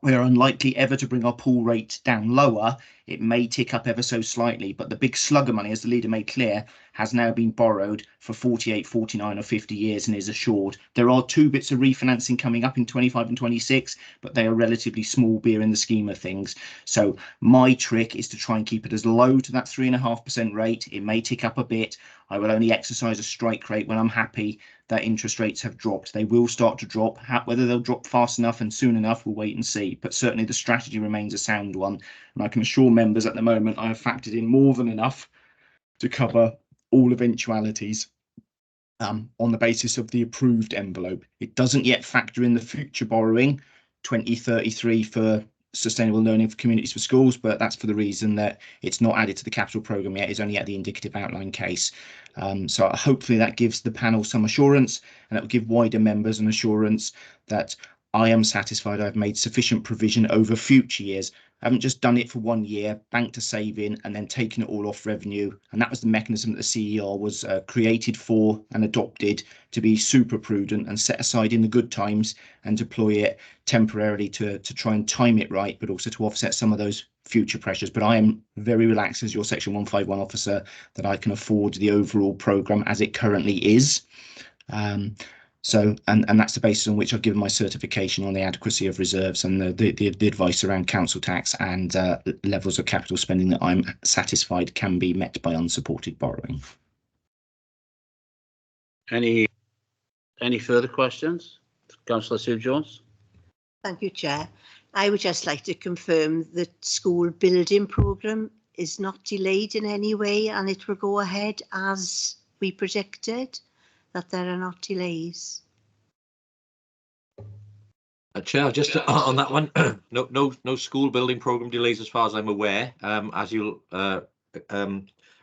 We are unlikely ever to bring our pool rate down lower. It may tick up ever so slightly, but the big slug of money, as the leader made clear, has now been borrowed for 48, 49 or 50 years and is assured. There are two bits of refinancing coming up in 25 and 26, but they are relatively small beer in the scheme of things. So my trick is to try and keep it as low to that 3.5% rate. It may tick up a bit. I will only exercise a strike rate when I'm happy that interest rates have dropped. They will start to drop. Whether they'll drop fast enough and soon enough, we'll wait and see. But certainly the strategy remains a sound one. And I can assure members at the moment I have factored in more than enough to cover all eventualities on the basis of the approved envelope. It doesn't yet factor in the future borrowing, 2033 for sustainable learning for communities for schools, but that's for the reason that it's not added to the capital programme yet. It's only at the indicative outline case. So hopefully that gives the panel some assurance, and it will give wider members an assurance that I am satisfied I've made sufficient provision over future years. I haven't just done it for 1 year, banked a saving and then taken it all off revenue. And that was the mechanism that the CER was created for and adopted, to be super prudent and set aside in the good times and deploy it temporarily to try and time it right, but also to offset some of those future pressures. But I am very relaxed as your Section 151 officer that I can afford the overall programme as it currently is. So, and that's the basis on which I've given my certification on the adequacy of reserves and the advice around council tax and levels of capital spending that I'm satisfied can be met by unsupported borrowing. Any further questions? Councillor Sue Jones? Thank you, Chair. I would just like to confirm that school building programme is not delayed in any way and it will go ahead as we predicted, that there are not delays. Chair, just on that one, no school building programme delays as far as I'm aware. As you'll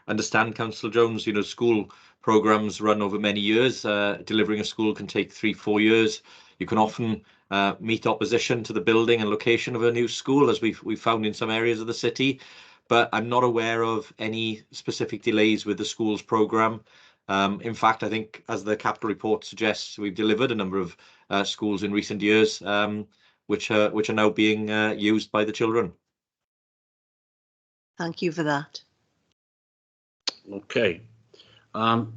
understand, Councillor Jones, school programmes run over many years. Delivering a school can take 3-4 years. You can often meet opposition to the building and location of a new school, as we've found in some areas of the city. But I'm not aware of any specific delays with the schools programme. In fact, I think, as the capital report suggests, we've delivered a number of schools in recent years, which are now being used by the children. Thank you for that. Okay. Can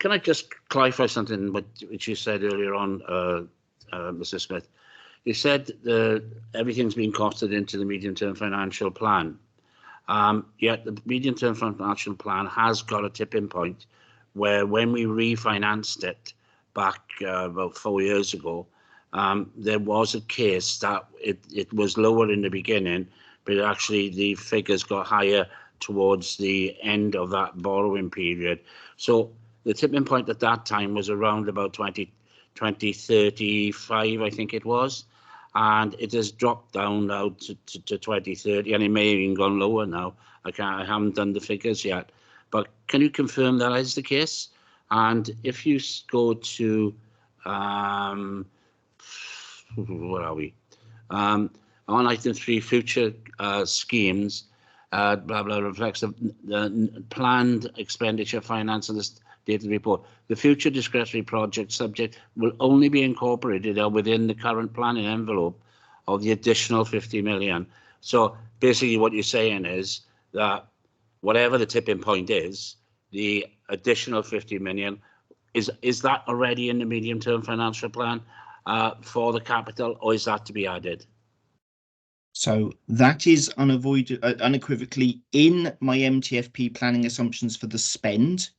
I just clarify something which you said earlier on, Mr. Smith? You said everything's been costed into the medium-term financial plan. Yet the medium-term financial plan has got a tipping point where, when we refinanced it back about 4 years ago, there was a case that it was lower in the beginning, but actually the figures got higher towards the end of that borrowing period. So the tipping point at that time was around about 2035, I think it was. And it has dropped down now to 2030, and it may have even gone lower now. I haven't done the figures yet, but can you confirm that is the case? And if you go to where are we? On item 3, future schemes, blah blah, reflects the planned expenditure finance and the data report. The future discretionary project subject will only be incorporated within the current planning envelope of the additional 50 million. So basically what you're saying is that whatever the tipping point is, the additional 50 million, is that already in the medium-term financial plan for the capital, or is that to be added? So that is unequivocally in my MTFP planning assumptions for the spend.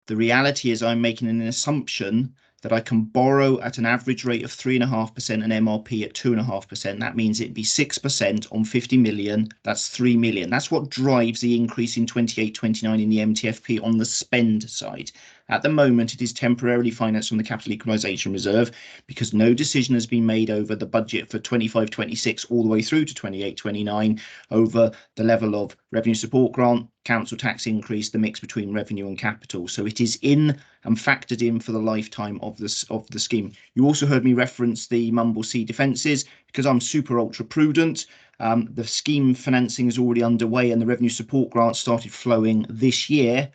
The reality is I'm making an assumption that I can borrow at an average rate of 3.5% and MRP at 2.5%. That means it'd be 6% on 50 million. That's 3 million. That's what drives the increase in 28-29 in the MTFP on the spend side. At the moment, it is temporarily financed from the capital equalisation reserve because no decision has been made over the budget for 25-26 all the way through to 28-29 over the level of revenue support grant, council tax increase, the mix between revenue and capital. So it is in and factored in for the lifetime of the scheme. You also heard me reference the Mumblesea defences because I'm super ultra prudent. The scheme financing is already underway and the revenue support grant started flowing this year.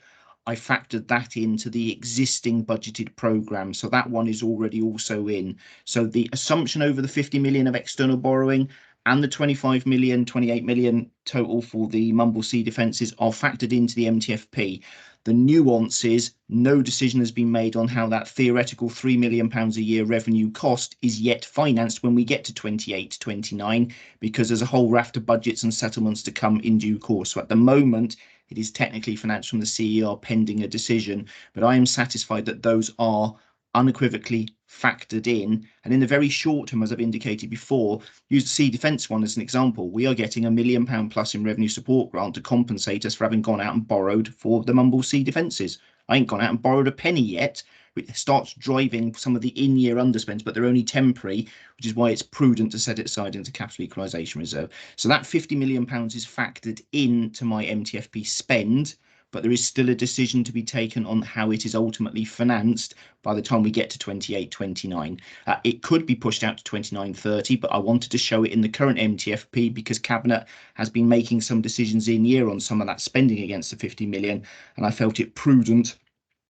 I factored that into the existing budgeted programme. So that one is already also in. So the assumption over the 50 million of external borrowing and the 25 million, 28 million total for the Mumblesea defences are factored into the MTFP. The nuance is no decision has been made on how that theoretical £3 million a year revenue cost is yet financed when we get to 28-29, because there's a whole raft of budgets and settlements to come in due course. So at the moment, it is technically financed from the CER pending a decision, but I am satisfied that those are unequivocally factored in. And in the very short term, as I've indicated before, use the Sea Defence one as an example. We are getting £1 million plus in revenue support grant to compensate us for having gone out and borrowed for the Mumblesea defences. I ain't gone out and borrowed a penny yet. It starts driving some of the in-year underspends, but they're only temporary, which is why it's prudent to set it aside into capital equalisation reserve. So that £50 million is factored into my MTFP spend, but there is still a decision to be taken on how it is ultimately financed by the time we get to 28-29. It could be pushed out to 29-30, but I wanted to show it in the current MTFP because Cabinet has been making some decisions in year on some of that spending against the 50 million, and I felt it prudent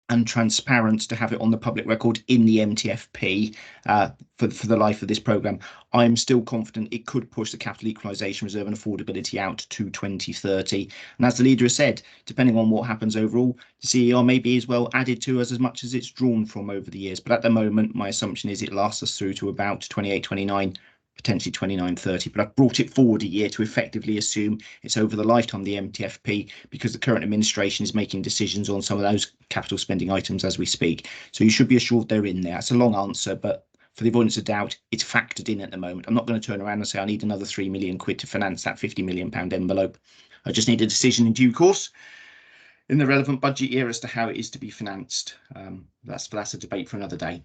and transparent to have it on the public record in the MTFP for the life of this programme. I am still confident it could push the capital equalisation reserve and affordability out to 2030. And as the leader has said, depending on what happens overall, the CER may be as well added to us as much as it's drawn from over the years. But at the moment, my assumption is it lasts us through to about 28-29, potentially 29-30, but I've brought it forward a year to effectively assume it's over the lifetime of the MTFP because the current administration is making decisions on some of those capital spending items as we speak. So you should be assured they're in there. It's a long answer, but for the avoidance of doubt, it's factored in at the moment. I'm not going to turn around and say I need another £3 million to finance that £50 million envelope. I just need a decision in due course in the relevant budget year as to how it is to be financed. That's a debate for another day.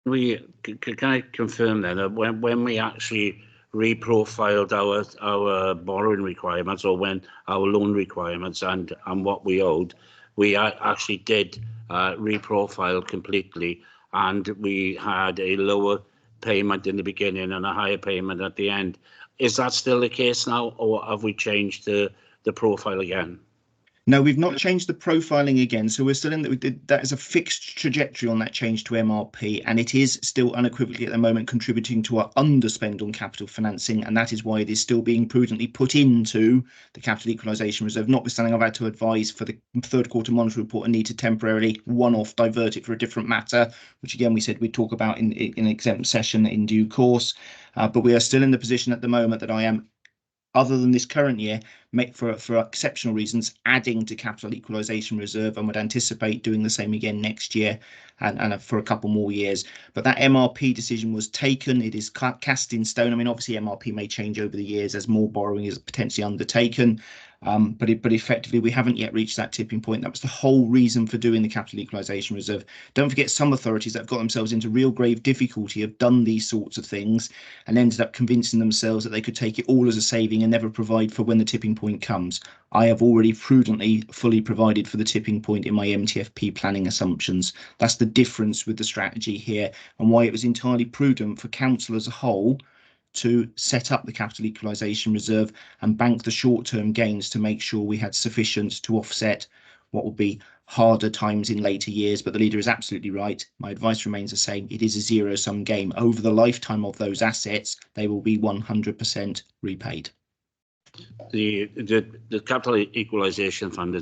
Can I confirm then that when we actually reprofiled our borrowing requirements, or when our loan requirements and what we owed, we actually did reprofile completely, and we had a lower payment in the beginning and a higher payment at the end. Is that still the case now, or have we changed the profile again? No, we've not changed the profiling again. So we're still in that is a fixed trajectory on that change to MRP, and it is still unequivocally at the moment contributing to our underspend on capital financing, and that is why it is still being prudently put into the capital equalisation reserve. Notwithstanding, I've had to advise for the third quarter monitoring report and need to temporarily one-off divert it for a different matter, which again we said we'd talk about in an exempt session in due course. But we are still in the position at the moment that I am, other than this current year, for exceptional reasons, adding to capital equalisation reserve, and would anticipate doing the same again next year and for a couple more years. But that MRP decision was taken. It is cast in stone. I mean, obviously MRP may change over the years as more borrowing is potentially undertaken. But effectively, we haven't yet reached that tipping point. That was the whole reason for doing the capital equalisation reserve. Don't forget, some authorities that have got themselves into real grave difficulty have done these sorts of things and ended up convincing themselves that they could take it all as a saving and never provide for when the tipping point comes. I have already prudently fully provided for the tipping point in my MTFP planning assumptions. That's the difference with the strategy here, and why it was entirely prudent for council as a whole to set up the capital equalisation reserve and bank the short-term gains to make sure we had sufficient to offset what will be harder times in later years. But the leader is absolutely right. My advice remains the same. It is a zero-sum game. Over the lifetime of those assets, they will be 100% repaid. The capital equalisation fund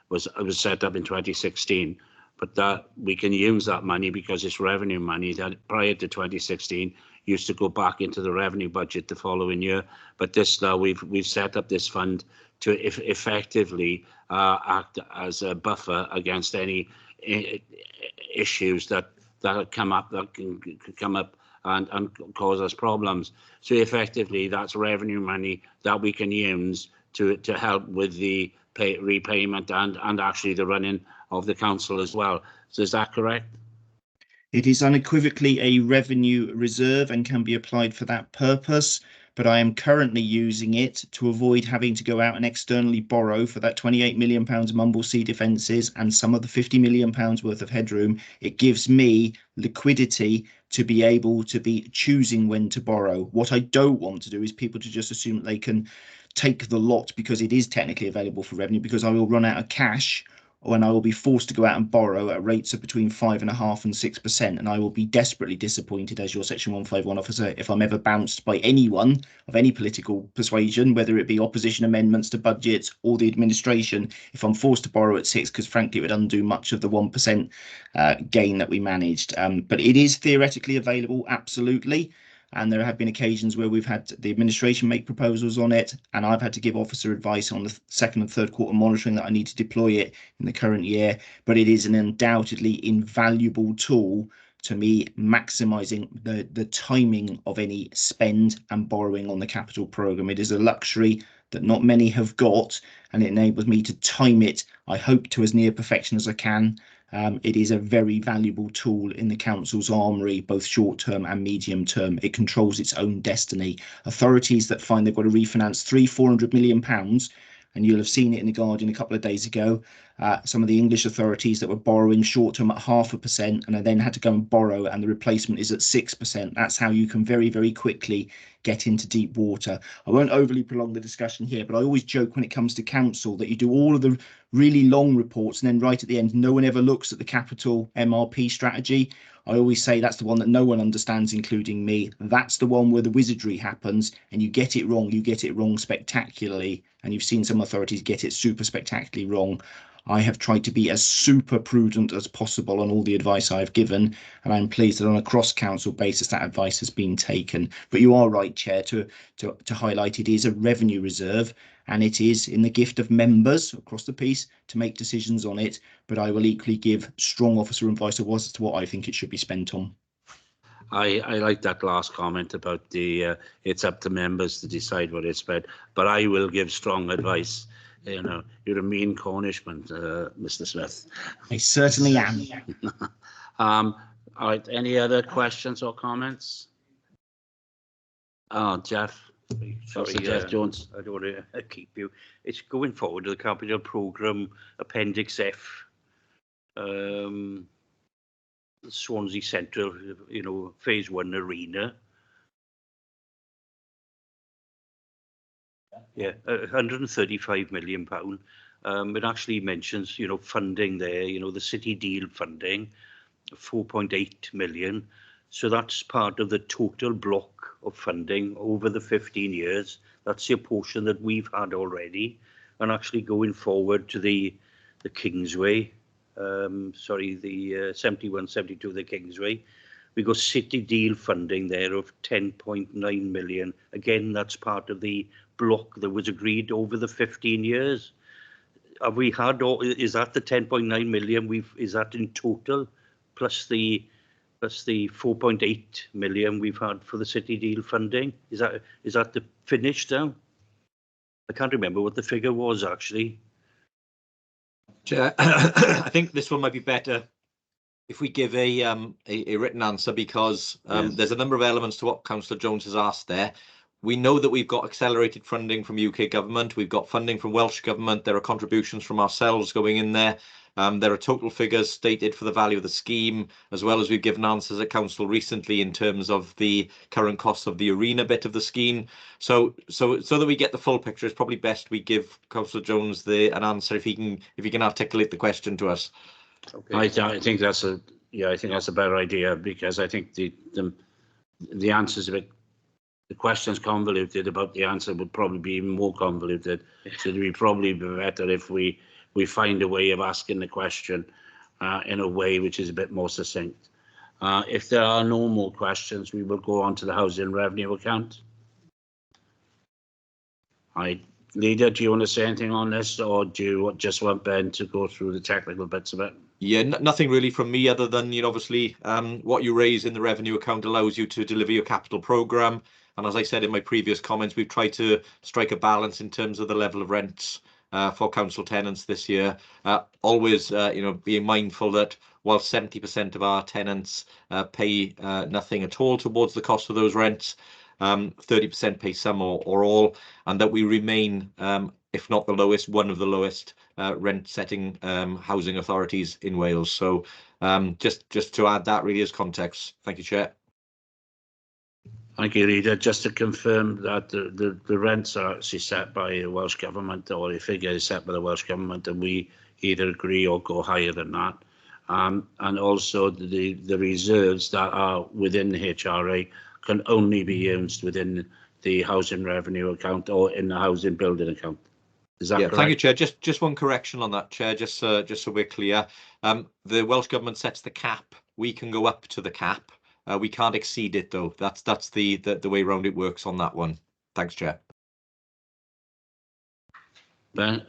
was set up in 2016, but that we can use that money because it's revenue money that prior to 2016 used to go back into the revenue budget the following year. But this now we've set up this fund to effectively act as a buffer against any issues that come up, that can come up and cause us problems. So effectively, that's revenue money that we can use to help with the repayment and actually the running of the council as well. So is that correct? It is unequivocally a revenue reserve and can be applied for that purpose, but I am currently using it to avoid having to go out and externally borrow for that £28 million Mumblesea defences and some of the £50 million worth of headroom. It gives me liquidity to be able to be choosing when to borrow. What I don't want to do is people to just assume that they can take the lot because it is technically available for revenue, because I will run out of cash when I will be forced to go out and borrow at rates of between 5.5% and 6%, and I will be desperately disappointed as your Section 151 officer if I'm ever bounced by anyone of any political persuasion, whether it be opposition amendments to budgets or the administration, if I'm forced to borrow at 6%, because frankly it would undo much of the 1% gain that we managed. But it is theoretically available, absolutely. And there have been occasions where we've had the administration make proposals on it, and I've had to give officer advice on the second and third quarter monitoring that I need to deploy it in the current year. But it is an undoubtedly invaluable tool to me, maximising the timing of any spend and borrowing on the capital programme. It is a luxury that not many have got, and it enables me to time it, I hope, to as near perfection as I can. It is a very valuable tool in the council's armoury, both short-term and medium-term. It controls its own destiny. Authorities that find they've got to refinance £400 million, and you'll have seen it in the Guardian a couple of days ago, some of the English authorities that were borrowing short-term at 0.5% and then had to go and borrow, and the replacement is at 6%. That's how you can very, very quickly get into deep water. I won't overly prolong the discussion here, but I always joke when it comes to council that you do all of the really long reports and then right at the end, no one ever looks at the capital MRP strategy. I always say that's the one that no one understands, including me. That's the one where the wizardry happens and you get it wrong spectacularly. And you've seen some authorities get it super spectacularly wrong. I have tried to be as super prudent as possible on all the advice I've given, and I'm pleased that on a cross-council basis that advice has been taken. But you are right, Chair, to highlight it is a revenue reserve, and it is in the gift of members across the piece to make decisions on it, but I will equally give strong officer advice as to what I think it should be spent on. I like that last comment about the it's up to members to decide what it's spent, but I will give strong advice. You know, you're a mean Cornishman, Mr. Smith. I certainly am. All right, any other questions or comments? Jeff. Sorry, Jeff Jones. I don't want to keep you. It's going forward to the capital programme, Appendix F. Swansea Central, phase 1 arena. Yeah, £135 million. It actually mentions, funding there, the city deal funding, 4.8 million. So that's part of the total block of funding over the 15 years. That's the portion that we've had already. And actually going forward to the Kingsway, the 71, 72, the Kingsway, we got city deal funding there of 10.9 million. Again, that's part of the block that was agreed over the 15 years. Have we had, is that the 10.9 million? Is that in total, plus the 4.8 million we've had for the city deal funding? Is that the finish now? I can't remember what the figure was actually. Chair, I think this one might be better if we give a written answer, because Yes. there's a number of elements to what Councillor Jones has asked there. We know that we've got accelerated funding from UK government. We've got funding from Welsh government. There are contributions from ourselves going in there. There are total figures stated for the value of the scheme, as well as we've given answers at council recently in terms of the current cost of the arena bit of the scheme. So that we get the full picture, it's probably best we give Councillor Jones an answer if he can articulate the question to us. Okay. I think that's a better idea, because I think the answer's a bit, the question's convoluted, about the answer would probably be even more convoluted. So it'd probably be better if we find a way of asking the question in a way which is a bit more succinct. If there are no more questions, we will go on to the housing revenue account. Leader, do you want to say anything on this, or do you just want Ben to go through the technical bits of it? Yeah, nothing really from me other than, obviously, what you raise in the revenue account allows you to deliver your capital programme. And as I said in my previous comments, we've tried to strike a balance in terms of the level of rents for council tenants this year. Always, being mindful that while 70% of our tenants pay nothing at all towards the cost of those rents, 30% pay some or all, and that we remain, if not the lowest, one of the lowest rent-setting housing authorities in Wales. So just to add that really as context. Thank you, Chair. Thank you, Leader. Just to confirm that the rents are actually set by the Welsh Government, or the figure is set by the Welsh Government, and we either agree or go higher than that. And also the reserves that are within the HRA can only be used within the housing revenue account or in the housing building account. Is that correct? Thank you, Chair. Just one correction on that, Chair, just so we're clear. The Welsh Government sets the cap. We can go up to the cap. We can't exceed it, though. That's the way around it works on that one. Thanks, Chair. Ben?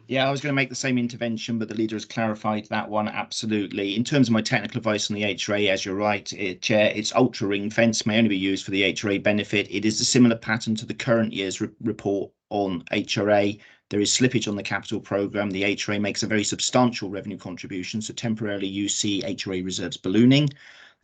Yeah, I was going to make the same intervention, but the leader has clarified that one absolutely. In terms of my technical advice on the HRA, as you're right, Chair, it's ultra ring fence, may only be used for the HRA benefit. It is a similar pattern to the current year's report on HRA. There is slippage on the capital programme. The HRA makes a very substantial revenue contribution, so temporarily you see HRA reserves ballooning.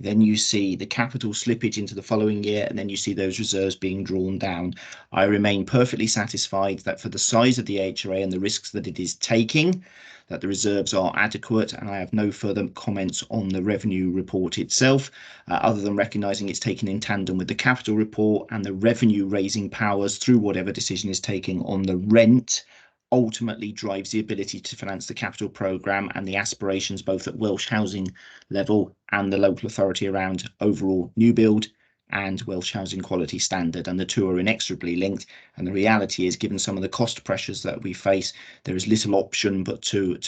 Then you see the capital slippage into the following year, and then you see those reserves being drawn down. I remain perfectly satisfied that for the size of the HRA and the risks that it is taking, that the reserves are adequate, and I have no further comments on the revenue report itself, other than recognising it's taken in tandem with the capital report, and the revenue raising powers through whatever decision is taken on the rent ultimately drives the ability to finance the capital programme and the aspirations both at Welsh housing level and the local authority around overall new build and Welsh housing quality standard, and the two are inexorably linked. And the reality is, given some of the cost pressures that we face, there is little option but to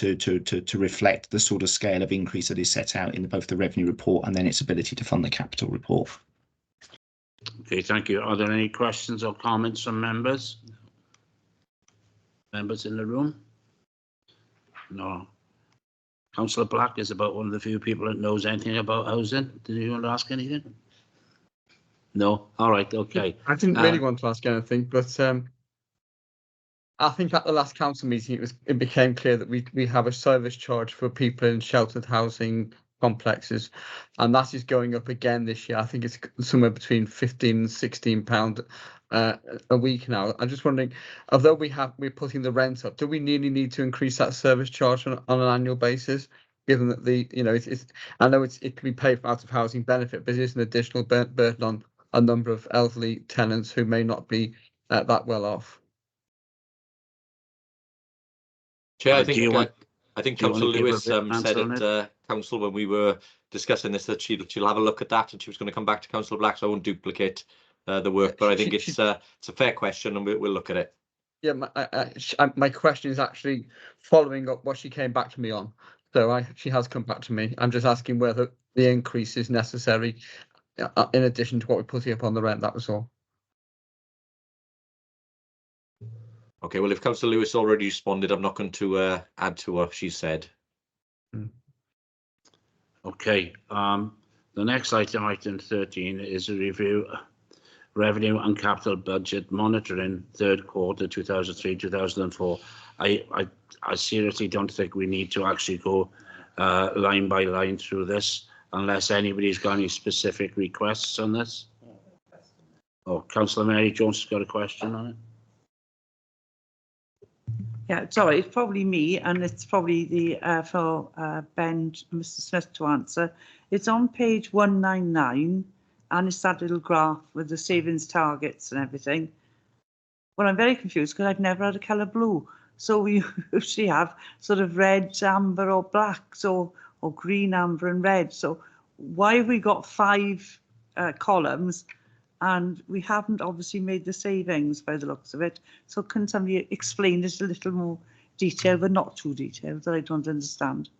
reflect the sort of scale of increase that is set out in both the revenue report and then its ability to fund the capital report. Okay, thank you. Are there any questions or comments from members? Members in the room? No. Councillor Black is about one of the few people that knows anything about housing. Did you want to ask anything? No? All right, okay. I didn't really want to ask anything, but I think at the last council meeting it became clear that we have a service charge for people in sheltered housing complexes, and that is going up again this year. I think it's somewhere between 15 and 16 pound a week now. I'm just wondering, although we're putting the rent up, do we really need to increase that service charge on an annual basis? Given that it's I know it can be paid for out of housing benefit, but it is an additional burden on a number of elderly tenants who may not be that well off. Chair, I do think you want Councillor to give a Lewis bit of said answer on at council when we were discussing this that she'll have a look at that, and she was going to come back to Councillor Black, so I won't duplicate the work. But I think it's a fair question, and we'll look at it. Yeah, my question is actually following up what she came back to me on. So she has come back to me. I'm just asking whether the increase is necessary in addition to what we're putting up on the rent. That was all. Okay, well, if Councillor Lewis already responded, I'm not going to add to what she said. Okay, the next item 13, is a review revenue and capital budget monitoring third quarter 2003-2004. I seriously don't think we need to actually go line by line through this unless anybody's got any specific requests on this. Oh, Councillor Mary Jones has got a question on it. Yeah, sorry, it's probably me, and it's probably the for Ben, Mr. Smith to answer. It's on page 199, and it's that little graph with the savings targets and everything. Well, I'm very confused because I've never had a colour blue. So we usually have sort of red, amber, or black, or green, amber, and red. So why have we got 5 columns? And we haven't obviously made the savings by the looks of it. So can somebody explain this a little more detail, but not too detailed, that I don't understand?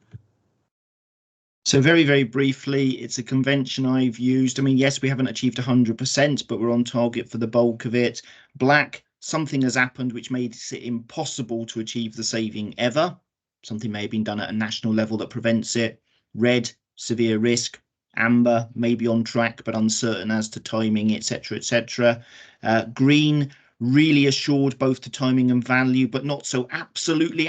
So very, very briefly, it's a convention I've used. I mean, yes, we haven't achieved 100%, but we're on target for the bulk of it. Black, something has happened which made it impossible to achieve the saving ever. Something may have been done at a national level that prevents it. Red, severe risk. Amber, maybe on track, but uncertain as to timing, etc., etc. Green, really assured both to timing and value, but not so absolutely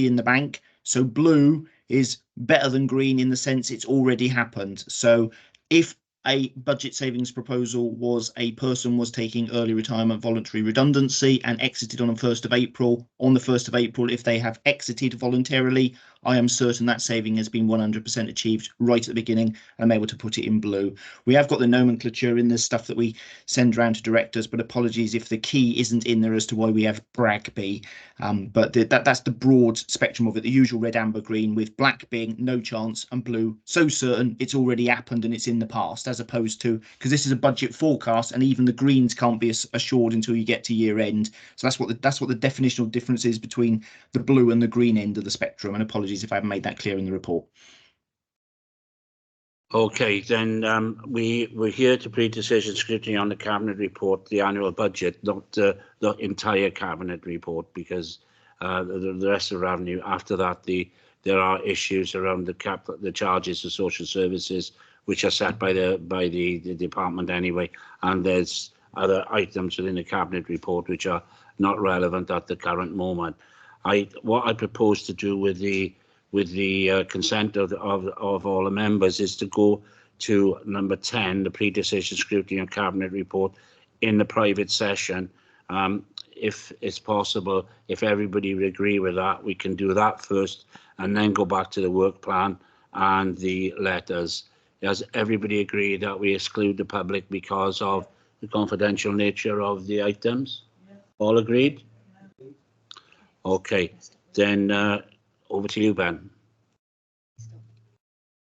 in the bank. So blue is better than green in the sense it's already happened. So if a budget savings proposal was a person was taking early retirement voluntary redundancy and exited on the 1st of April, on the 1st of April, if they have exited voluntarily, I am certain that saving has been 100% achieved right at the beginning, and I'm able to put it in blue. We have got the nomenclature in the stuff that we send around to directors, but apologies if the key isn't in there as to why we have BRAGB. But that's the broad spectrum of it, the usual red, amber, green, with black being no chance and blue so certain it's already happened and it's in the past, as opposed to, because this is a budget forecast and even the greens can't be assured until you get to year end. So that's what the definitional difference is between the blue and the green end of the spectrum, and apologies if I haven't made that clear in the report. Okay, then we're here to pre-decision scrutiny on the cabinet report, the annual budget, not the entire cabinet report, because the rest of the revenue. After that, there are issues around the charges of social services, which are set by the department anyway, and there's other items within the cabinet report which are not relevant at the current moment. What I propose to do with the consent of all the members is to go to number 10, the pre-decision scrutiny on cabinet report, in the private session. If it's possible, if everybody would agree with that, we can do that first and then go back to the work plan and the letters. Does everybody agree that we exclude the public because of the confidential nature of the items? Yeah. All agreed? Okay, then over to you, Ben.